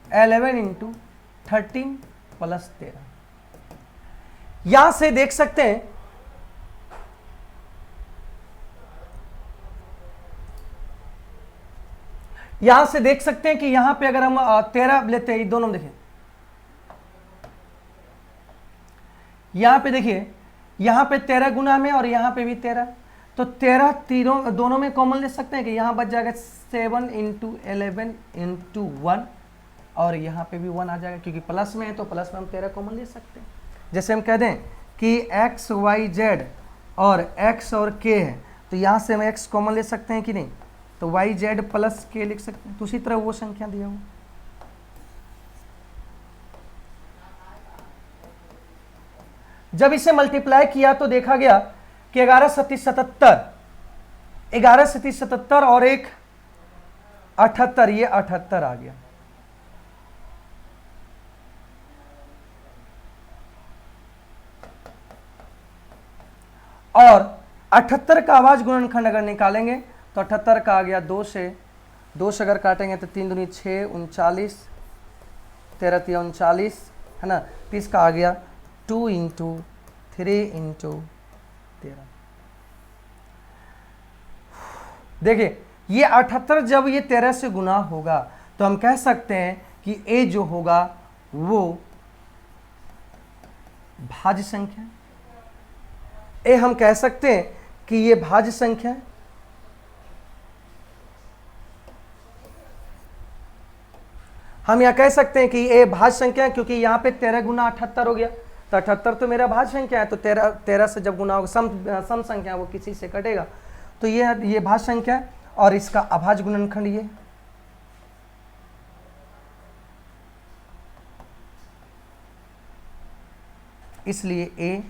A: 11 इंटू 13 प्लस 13, यहां से देख सकते हैं कि यहां पे अगर हम 13 लेते हैं, दोनों देखें, यहां पे देखिए, यहां पे 13 गुना में और यहां पे भी 13, तो 13 तीनों दोनों में कॉमन ले सकते हैं कि यहां बच जाएगा 7 इंटू 11 इंटू 1, और यहां पे भी 1 आ जाएगा, क्योंकि प्लस में है तो प्लस में हम 13 कॉमन ले सकते हैं। जैसे हम कह दें कि x y z और x और k है, तो यहां से हम x कॉमन ले सकते हैं कि नहीं, तो y z प्लस k लिख सकते हैं। तो उसी तरह वो संख्या दिया हुआ, जब इसे मल्टीप्लाई किया तो देखा गया कि 11 सती 77, 11 सती 77 और एक 78, ये 78 आ गया। और 78 का अभाज्य गुणनखंड अगर निकालेंगे तो 78 का आ गया 2 से अगर काटेंगे तो 3 दूनी 6, 39, 13 3 39, है ना। 30 का आ गया 2 इंटू 3 इंटू 13। देखिए, ये 78 जब ये 13 से गुना होगा तो हम कह सकते हैं कि a जो होगा वो भाज्य संख्या, ए हम कह सकते हैं कि ये भाज्य संख्या है। हम यह कह सकते हैं कि ये भाज्य संख्या है, क्योंकि यहां पे 13 गुना 78 हो गया, तो 78 तो मेरा भाज्य संख्या है, तो 13 से जब गुना होगा, सम संख्या वो किसी से कटेगा, तो ये भाज्य संख्या है। और इसका अभाज्य गुणनखंड ये, इसलिए a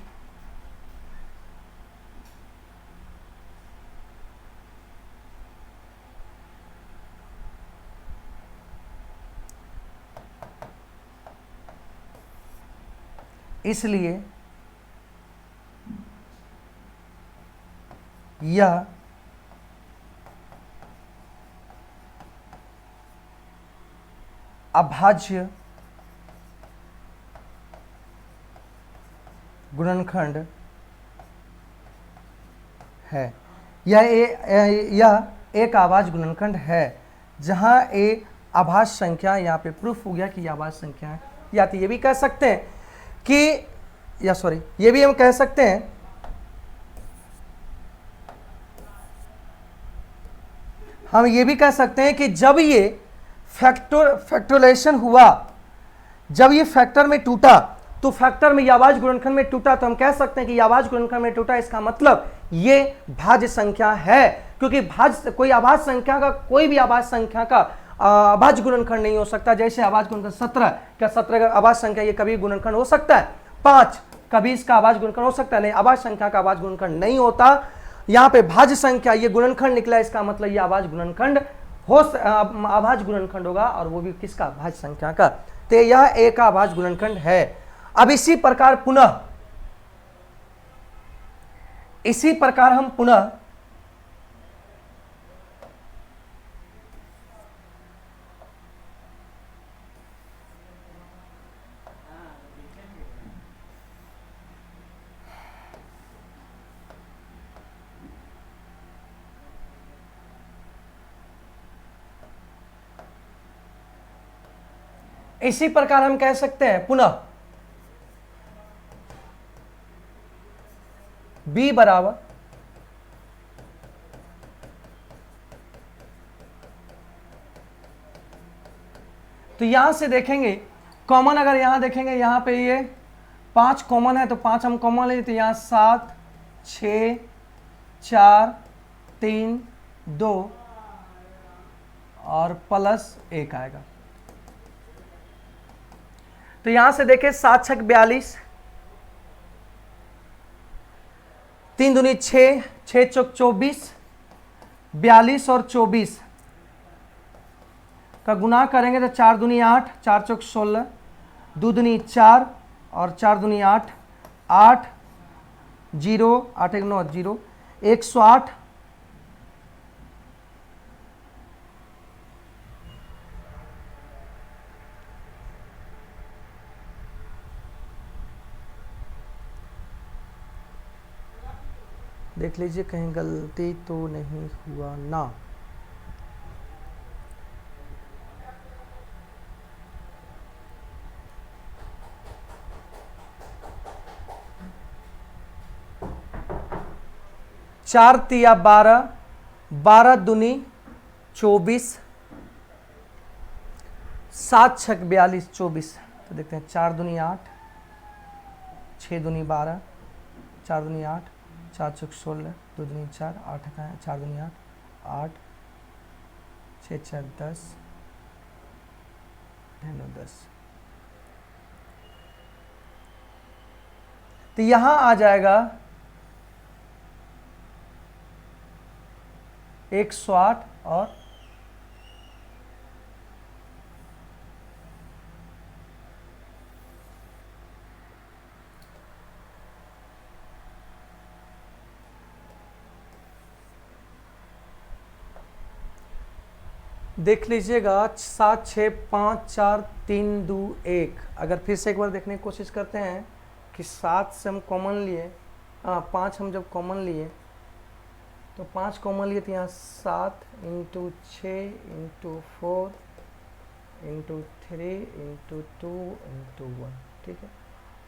A: इसलिए यह अभाज्य गुणनखंड है। यह एक आभाज्य गुणनखंड है जहां ए आभाज्य संख्या, यहाँ पे प्रूफ हो गया कि ये आभाज्य संख्या है। या तो ये भी कह सकते हैं कि, या सॉरी, ये भी हम कह सकते हैं हम ये भी कह सकते हैं कि जब ये फैक्टराइजेशन हुआ, जब ये फैक्टर में टूटा, तो फैक्टर में आभाज्य गुणनखंड में टूटा, तो हम कह सकते हैं कि आभाज्य गुणनखंड में टूटा, इसका मतलब ये भाज्य संख्या है। क्योंकि भाज्य, कोई आभाज्य संख्या का, कोई भी आभाज्य संख्या का अभाज्य गुणनखंड नहीं हो सकता। जैसे अभाज्य गुणनखंड 17, क्या 17 का अभाज्य संख्या ये कभी गुणनखंड हो सकता है? 5 कभी इसका अभाज्य गुणनखंड हो सकता है? नहीं, अभाज्य संख्या का अभाज्य गुणनखंड नहीं होता। यहाँ पे भाज्य संख्या ये गुणनखंड निकला, इसका मतलब ये अभाज्य गुणनखंड अभाज्य गुणनखंड होगा, और वो भी किसका? भाज्य संख्या का। तो यह एक अभाज्य गुणनखंड है। अब इसी प्रकार हम पुनः इसी प्रकार हम कह सकते हैं पुनः b बराबर तो यहां से देखेंगे कॉमन, अगर यहां देखेंगे यहां पे ये 5 कॉमन है, तो 5 हम कॉमन ले, तो यहां 7 6 4 3 2 और प्लस 1 आएगा। तो यहां से देखें 7 छक 42, 3 दूनी 6, 6 चौक 24, 42 और 24 का गुना करेंगे तो 4 दूनी 8, 4 चौक 16, 2 दूनी 4 और 4 दूनी 8, 8 0 8 1 9 0, 108। देख लीजिए कहीं गलती तो नहीं हुआ ना। चार तिया 12, 12 दूनी 24, 7 छक 42 24। तो देखते हैं 4 दूनी 8, 6 दूनी 12, 4 दूनी 8, 4 चौक 16, 2 दूनी 4, 8 का है, 4 दूनी 8, 8 6 4 10, 9 10। तो यहां आ जाएगा 108 और देख लीजिएगा 7 6 5 4 3 2 1। अगर फिर से एक बार देखने की कोशिश करते हैं कि 7 से हम कॉमन लिए, 5 हम जब कॉमन लिए तो 5 कॉमन लिए, तो यहाँ 7 into 6 into 4 into 3 into 2 into 1, ठीक है।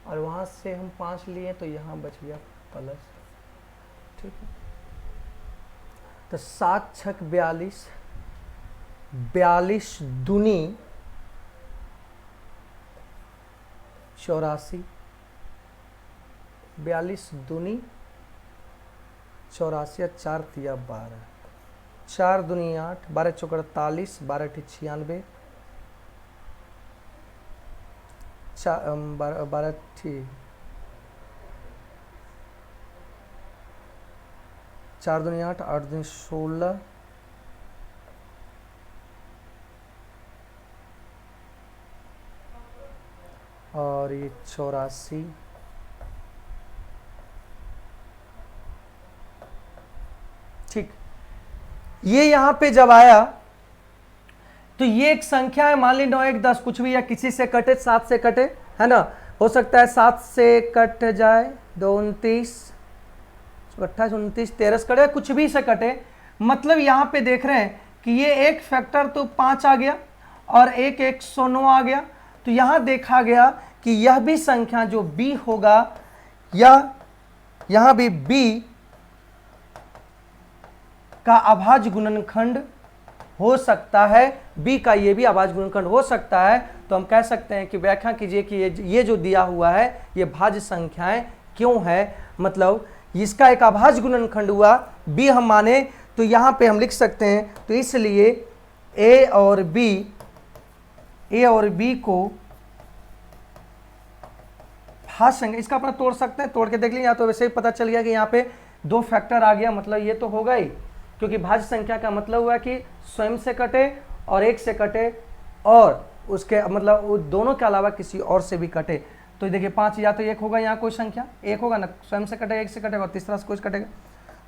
A: और वहाँ से हम 5 लिए तो यहाँ बच गया प्लस, ठीक है। तो 7 छक 42, 42 दूनी 84, 42 दूनी 84, 4 तिया 12, 4 दूनी 8, 12 चौक 48, 12 ठी 96, 12 ठी 4 दूनी 8, 8 दूनी 16, और ये 84। ठीक, ये यहां पे जब आया तो ये एक संख्या है, मान ली 9 1 10 कुछ भी, या किसी से कटे, 7 से कटे, है ना, हो सकता है 7 से कट जाए, 2 29 28 29 13 से कटे, कुछ भी से कटे, मतलब यहां पे देख रहे हैं कि ये एक फैक्टर तो 5 आ गया और एक 109 आ गया। तो यहां देखा गया कि यह भी संख्या जो b होगा, यहां भी b का अभाज्य गुणनखंड हो सकता है, b का ये भी अभाज्य गुणनखंड हो सकता है। तो हम कह सकते हैं कि व्याख्या कीजिए कि ये जो दिया हुआ है ये भाज्य संख्याएं क्यों है, मतलब इसका एक अभाज्य गुणनखंड हुआ, b हम माने तो यहां पे हम लिख सकते हैं, तो इसलिए a और b को भाज्य संख्या, इसका अपना तोड़ सकते हैं, तोड़ के देख लीजिए, या तो वैसे ही पता चल गया कि यहाँ पे 2 फैक्टर आ गया, मतलब ये तो होगा ही, क्योंकि भाज्य संख्या का मतलब हुआ कि स्वयं से कटे और 1 से कटे और उसके मतलब वो दोनों के अलावा किसी और से भी कटे। तो देखिए 5 या तो 1 होगा, यहाँ कोई संख्या 1 होगा ना, स्वयं से कटेगा, 1 से कटेगा और तीसरा से कुछ कटेगा।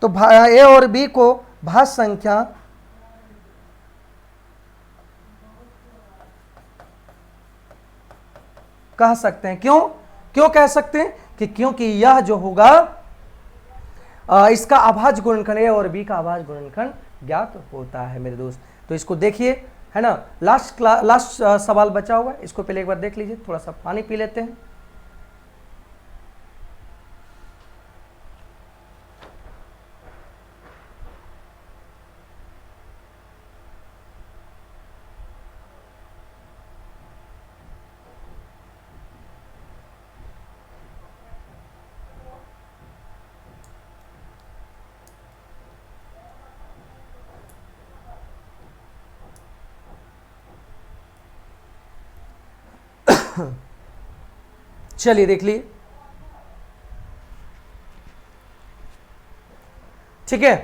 A: तो a और b को भाज्य संख्या कह सकते हैं। क्यों कह सकते हैं कि क्योंकि यह जो होगा इसका अभाज्य गुणनखंड a और b का अभाज्य गुणनखंड ज्ञात होता है मेरे दोस्त। तो इसको देखिए, है ना, लास्ट सवाल बचा हुआ है, इसको पहले एक बार देख लीजिए, थोड़ा सा पानी पी लेते हैं। चलिए देख लिए, ठीक है।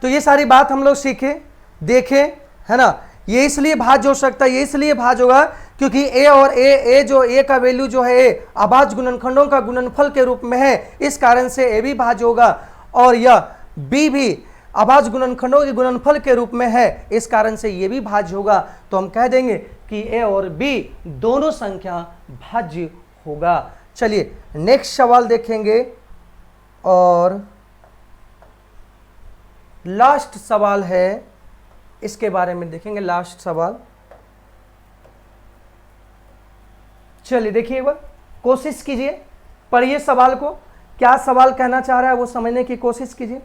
A: तो ये सारी बात हम लोग सीखे, देखे, है ना। ये इसलिए भाज्य हो सकता है, ये इसलिए भाज्य होगा क्योंकि a और a जो a का वैल्यू जो है अभाज्य गुणनखंडों का गुणनफल के रूप में है, इस कारण से a भी भाज्य होगा, और यह b भी अभाज्य गुणनखंडों के गुणनफल के रूप में है, इस कारण से ये भी भाज्य होगा। तो हम कह देंगे कि a और b दोनों संख्या भाज्य होगा। चलिए नेक्स्ट सवाल देखेंगे, और लास्ट सवाल है, इसके बारे में देखेंगे, लास्ट सवाल। चलिए देखिए, एक बार कोशिश कीजिए, पढ़िए सवाल को, क्या सवाल कहना चाह रहा है वो समझने की कोशिश कीजिए।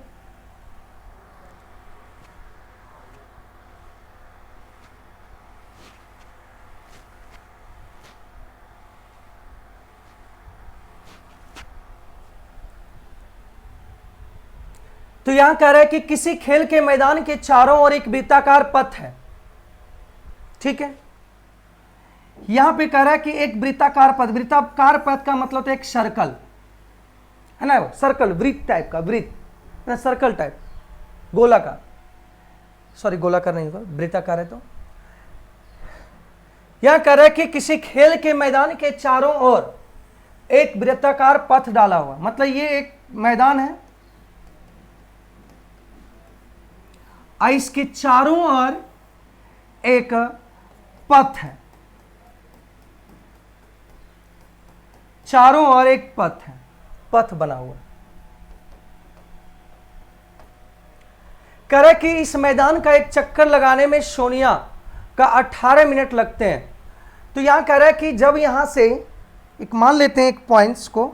A: तो यहां कह रहा है कि किसी खेल के मैदान के चारों ओर एक वृत्ताकार पथ है, ठीक है। यहां पे कह रहा है कि एक वृत्ताकार पथ, वृत्ताकार पथ का मतलब तो एक सर्कल है ना, सर्कल, वृत्त टाइप का, वृत्त ना, सर्कल टाइप, गोलाकार, सॉरी गोलाकार नहीं होगा, वृत्ताकार है। तो यहां कह रहा है कि किसी खेल के मैदान के चारों ओर एक वृत्ताकार पथ डाला हुआ, मतलब ये एक मैदान है, इसके चारों ओर एक पथ है, चारों ओर एक पथ है, पथ बना हुआ। कह रहे कि इस मैदान का एक चक्कर लगाने में सोनिया का 18 मिनट लगते हैं। तो यहां कह रहा है कि जब यहां से एक मान लेते हैं एक पॉइंट्स को,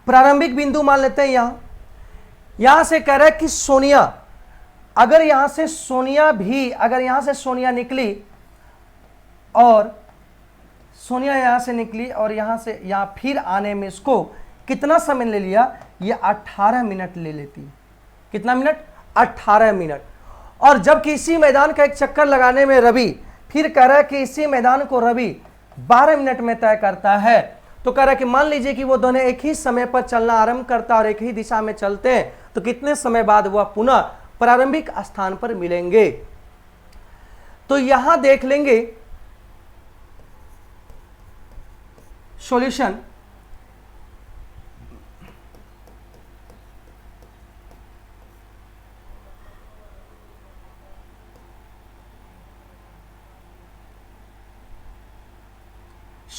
A: प्रारंभिक बिंदु मान लेते हैं यहां से कह रहा है कि सोनिया, अगर यहां से सोनिया निकली और सोनिया यहां से निकली और यहां से यहां फिर आने में इसको कितना समय ले लिया, ये 18 मिनट ले लेती है। कितना मिनट? 18 मिनट। और जबकि इसी मैदान का एक चक्कर लगाने में रवि, फिर कह रहा है कि इसी मैदान को रवि 12 मिनट में तय करता है। तो कह रहा है कि मान लीजिए कि वो दोनों एक ही समय पर चलना आरंभ करता और एक ही दिशा में चलते हैं, तो कितने समय बाद वह पुनः प्रारंभिक स्थान पर मिलेंगे। तो यहां देख लेंगे सॉल्यूशन।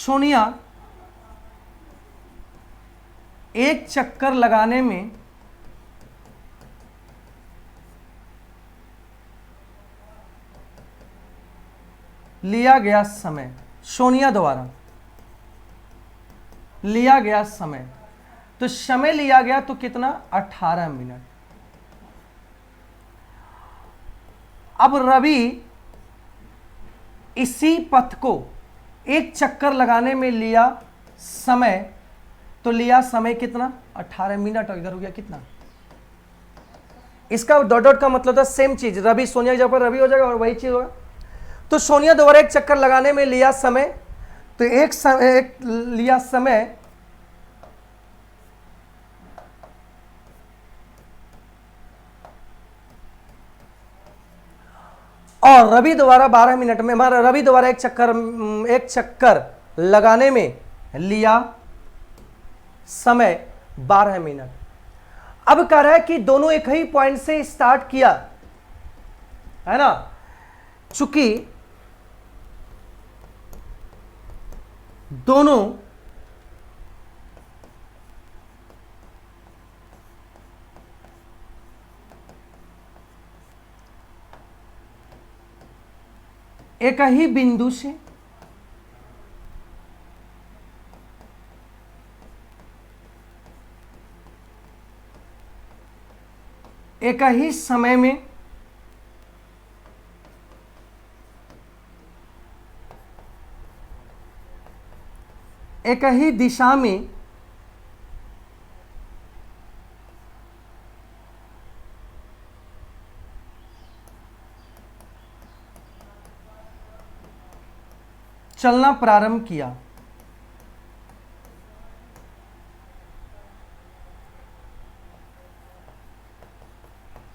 A: सोनिया एक चक्कर लगाने में लिया गया समय, सोनिया द्वारा लिया गया समय, तो समय लिया गया तो कितना, 18 मिनट। अब रवि इसी पथ को एक चक्कर लगाने में लिया समय, तो लिया समय कितना, 18 मिनट, और इधर हो गया कितना, इसका डॉट डॉट का मतलब था सेम चीज, रवि सोनिया की जगह पर रवि हो जाएगा और वही चीज होगा। तो सोनिया द्वारा एक चक्कर लगाने में लिया समय, तो एक लिया समय और रवि द्वारा 12 मिनट में, हमारा रवि द्वारा एक चक्कर लगाने में लिया समय 12 मिनट। अब कह रहा है कि दोनों एक ही पॉइंट से स्टार्ट किया है ना, चूंकि दोनों एक ही बिंदु से एक ही समय में एक ही दिशा में चलना प्रारंभ किया।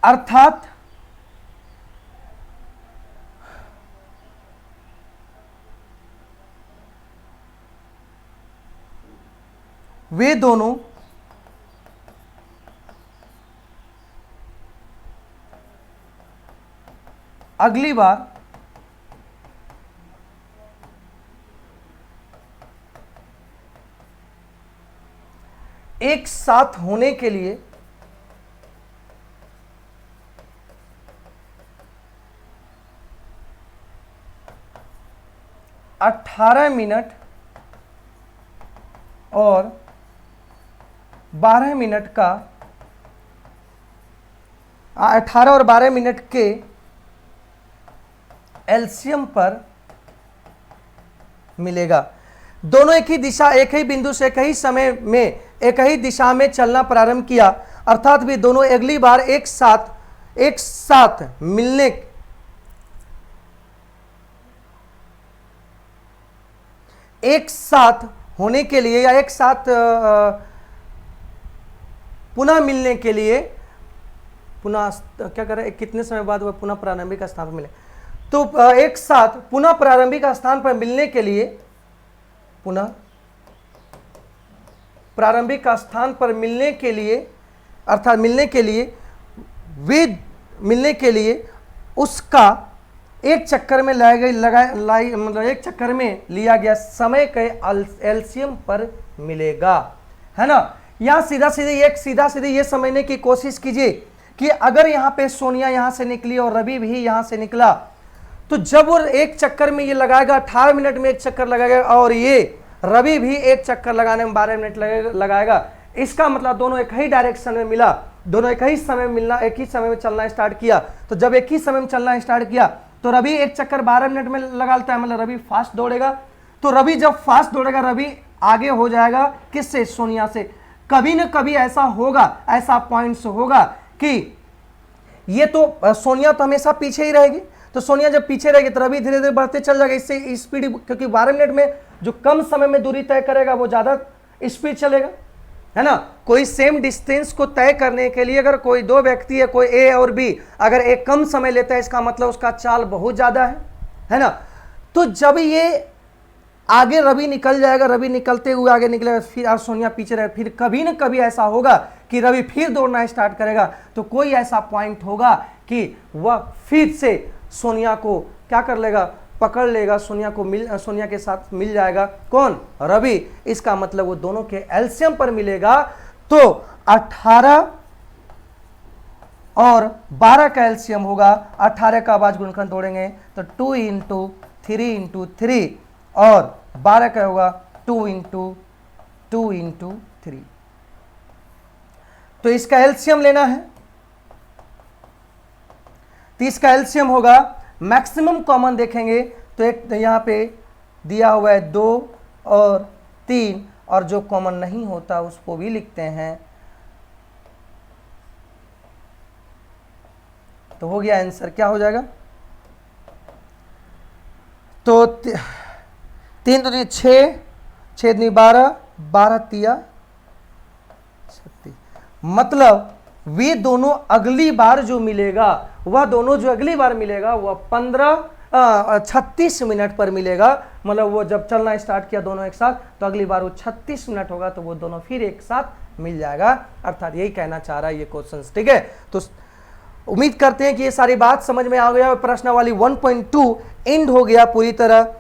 A: अर्थात वे दोनों अगली बार एक साथ होने के लिए अठारह मिनट और 12 मिनट का 18 और 12 मिनट के एलसीएम पर मिलेगा। दोनों एक ही दिशा, एक ही बिंदु से एक ही समय में एक ही दिशा में चलना प्रारंभ किया, अर्थात वे दोनों अगली बार एक साथ मिलने एक साथ होने के लिए या एक साथ पुनः मिलने के लिए, पुनः क्या कर रहे हैं, कितने समय बाद वह पुनः प्रारंभिक स्थान पर मिले, तो एक साथ पुनः प्रारंभिक स्थान पर मिलने के लिए, पुनः प्रारंभिक स्थान पर मिलने के लिए, अर्थात मिलने के लिए उसका एक चक्कर में मतलब एक चक्कर में लिया गया समय के एलसीएम पर मिलेगा, है ना। यहां सीधा सीधे ये समझने की कोशिश कीजिए कि अगर यहां पे सोनिया यहां से निकली और रवि भी यहां से निकला, तो जब वो एक चक्कर में ये लगाएगा 18 मिनट में एक चक्कर लगाएगा और ये रवि भी एक चक्कर लगाने में 12 मिनट लगाएगा, इसका मतलब दोनों एक ही डायरेक्शन में मिला, दोनों एक ही समय में मिलना, एक ही समय में चलना स्टार्ट किया। तो जब एक ही समय में चलना स्टार्ट किया तो रवि एक चक्कर 12 मिनट में लगा लेता है, मतलब रवि फास्ट दौड़ेगा। तो रवि जब फास्ट दौड़ेगा, रवि आगे हो जाएगा किससे, सोनिया से। कभी न कभी ऐसा होगा, ऐसा पॉइंट्स होगा कि ये तो सोनिया तो हमेशा पीछे ही रहेगी, तो सोनिया जब पीछे रहेगी तो रवि धीरे धीरे बढ़ते चल जाएगा, इससे स्पीड, क्योंकि 12 मिनट में जो कम समय में दूरी तय करेगा वो ज्यादा स्पीड चलेगा, है ना। कोई सेम डिस्टेंस को तय करने के लिए अगर कोई दो व्यक्ति है, कोई ए और बी, अगर एक कम समय लेता है, इसका मतलब उसका चाल बहुत ज्यादा है ना। तो जब ये आगे रवि निकल जाएगा, रवि निकलते हुए आगे निकलेगा, फिर और सोनिया पीछे रहेगा, फिर कभी न कभी ऐसा होगा कि रवि फिर दौड़ना स्टार्ट करेगा, तो कोई ऐसा पॉइंट होगा कि वह फिर से सोनिया को क्या कर लेगा, पकड़ लेगा, सोनिया के साथ मिल जाएगा कौन, रवि। इसका मतलब वो दोनों के एलसीएम पर मिलेगा तो 18 और 12 का एलसीएम होगा। 18 का अभाज्य गुणनखंड तोड़ेंगे तो 2 इंटू 3 और 12 का होगा 2 इंटू 3। तो इसका एलसीएम लेना है, तो इसका एलसीएम होगा, मैक्सिमम कॉमन देखेंगे तो एक यहां पे दिया हुआ है 2 और 3, और जो कॉमन नहीं होता उसको भी लिखते हैं। तो हो गया आंसर, क्या हो जाएगा, तो 3 तो 6, 6 दूनी 12, 12 तिया 36। मतलब वे दोनों अगली बार जो मिलेगा, वह दोनों जो अगली बार मिलेगा वह 36 मिनट पर मिलेगा। मतलब वो जब चलना स्टार्ट किया दोनों एक साथ, तो अगली बार वो 36 मिनट होगा, तो वो दोनों फिर एक साथ मिल जाएगा। अर्थात यही कहना चाह रहा है ये क्वेश्चन, ठीक है। तो उम्मीद करते हैं कि ये सारी बात समझ में आ गया। प्रश्नावली 1.2 एंड हो गया पूरी तरह।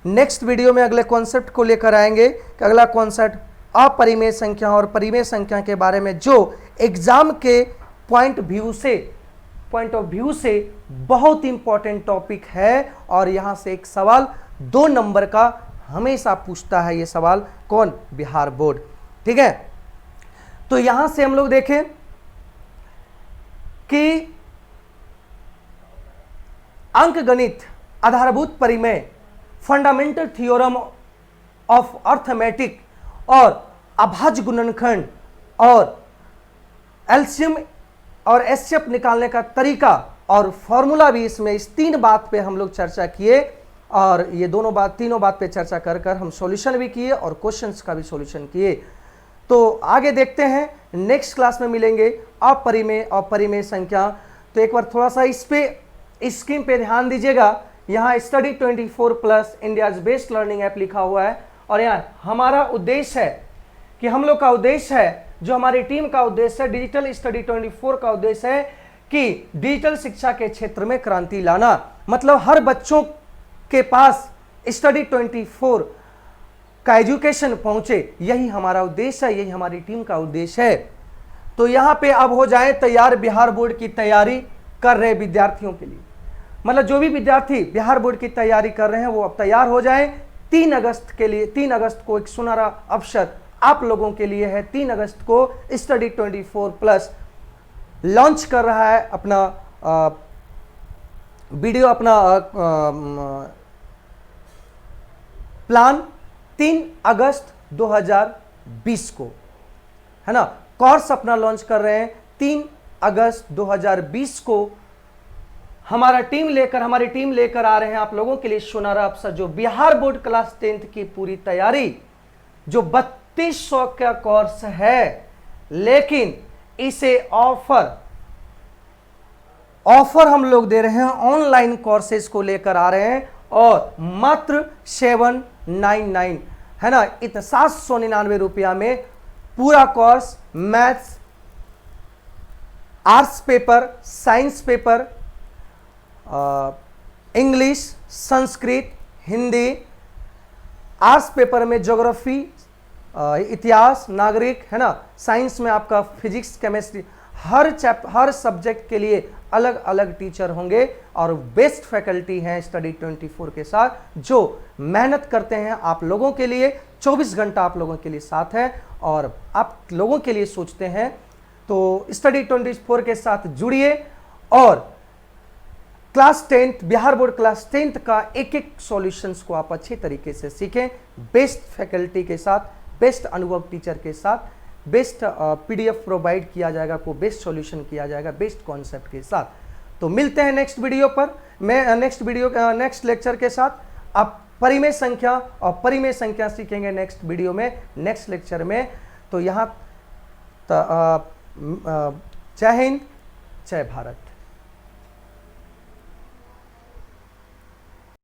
A: नेक्स्ट वीडियो में अगले कॉन्सेप्ट को लेकर आएंगे कि अगला कॉन्सेप्ट अपरिमेय संख्या और परिमेय संख्या के बारे में, जो एग्जाम के पॉइंट ऑफ व्यू से बहुत इंपॉर्टेंट टॉपिक है। और यहां से एक सवाल 2 नंबर का हमेशा पूछता है, ये सवाल कौन, बिहार बोर्ड, ठीक है। तो यहां से हम लोग देखें कि अंकगणित आधारभूत परिमेय, फंडामेंटल थ्योरम ऑफ अर्थमेटिक और अभाज्य गुणनखंड और एलसीएम और एचसीएफ निकालने का तरीका और फॉर्मूला भी इसमें, इस 3 बात पे हम लोग चर्चा किए। और ये तीनों बात पे चर्चा कर हम सॉल्यूशन भी किए और क्वेश्चंस का भी सॉल्यूशन किए। तो आगे देखते हैं, नेक्स्ट क्लास में मिलेंगे अपरिमेय और परिमेय संख्या। तो एक बार थोड़ा सा इस पे स्क्रीन पे ध्यान दीजिएगा, यहाँ study 24+ India's best learning app लिखा हुआ है। और यहाँ हमारा उद्देश्य है कि हम लोग का उद्देश्य है, जो हमारी टीम का उद्देश्य है, डिजिटल स्टडी 24 का उद्देश्य है कि डिजिटल शिक्षा के क्षेत्र में क्रांति लाना। मतलब हर बच्चों के पास स्टडी 24 का एजुकेशन पहुंचे, यही हमारा उद्देश्य है, यही हमारी टीम का उद्देश्य है। तो यहां पे अब हो जाए तैयार बिहार बोर्ड की तैयारी कर रहे विद्यार्थियों के लिए, मतलब जो भी विद्यार्थी बिहार बोर्ड की तैयारी कर रहे हैं वो अब तैयार हो जाएं। 3 अगस्त के लिए, 3 अगस्त को एक सुनहरा अवसर आप लोगों के लिए है। 3 अगस्त को स्टडी 24+ लॉन्च कर रहा है अपना वीडियो, अपना प्लान 3 अगस्त 2020 को, है ना, कोर्स अपना लॉन्च कर रहे हैं 3 अगस्त 2020 को। हमारी टीम लेकर आ रहे हैं आप लोगों के लिए सुनहरा अवसर, जो बिहार बोर्ड क्लास 10th की पूरी तैयारी, जो 3200 का कोर्स है, लेकिन इसे ऑफर हम लोग दे रहे हैं, ऑनलाइन कोर्सेज को लेकर आ रहे हैं और मात्र 799, है ना, इतना 799 रुपया में पूरा course, maths, arts paper, science paper, English, Sanskrit, Hindi, arts paper में ज्योग्राफी, इतिहास, नागरिक, है ना, साइंस में आपका फिजिक्स, केमिस्ट्री, हर सब्जेक्ट के लिए अलग अलग टीचर होंगे और बेस्ट फैकल्टी हैं स्टडी 24 के साथ, जो मेहनत करते हैं आप लोगों के लिए, 24 घंटा आप लोगों के लिए साथ है और आप लोगों के लिए सोचते हैं। तो स्टडी 24 के साथ जुड़िए और class 10th, Bihar board class 10th का एक सॉल्यूशंस को आप अच्छे तरीके से सीखें, बेस्ट फैकल्टी के साथ, बेस्ट अनुभव टीचर के साथ, बेस्ट पीडीएफ प्रोवाइड किया जाएगा, को बेस्ट सॉल्यूशन किया जाएगा बेस्ट कॉन्सेप्ट के साथ। तो मिलते हैं नेक्स्ट वीडियो पर, मैं नेक्स्ट लेक्चर के साथ। आप परिमेय संख्या और परिमेय संख्या सीखेंगे नेक्स्ट वीडियो में, नेक्स्ट लेक्चर में। तो यहाँ जय हिंद, जय भारत।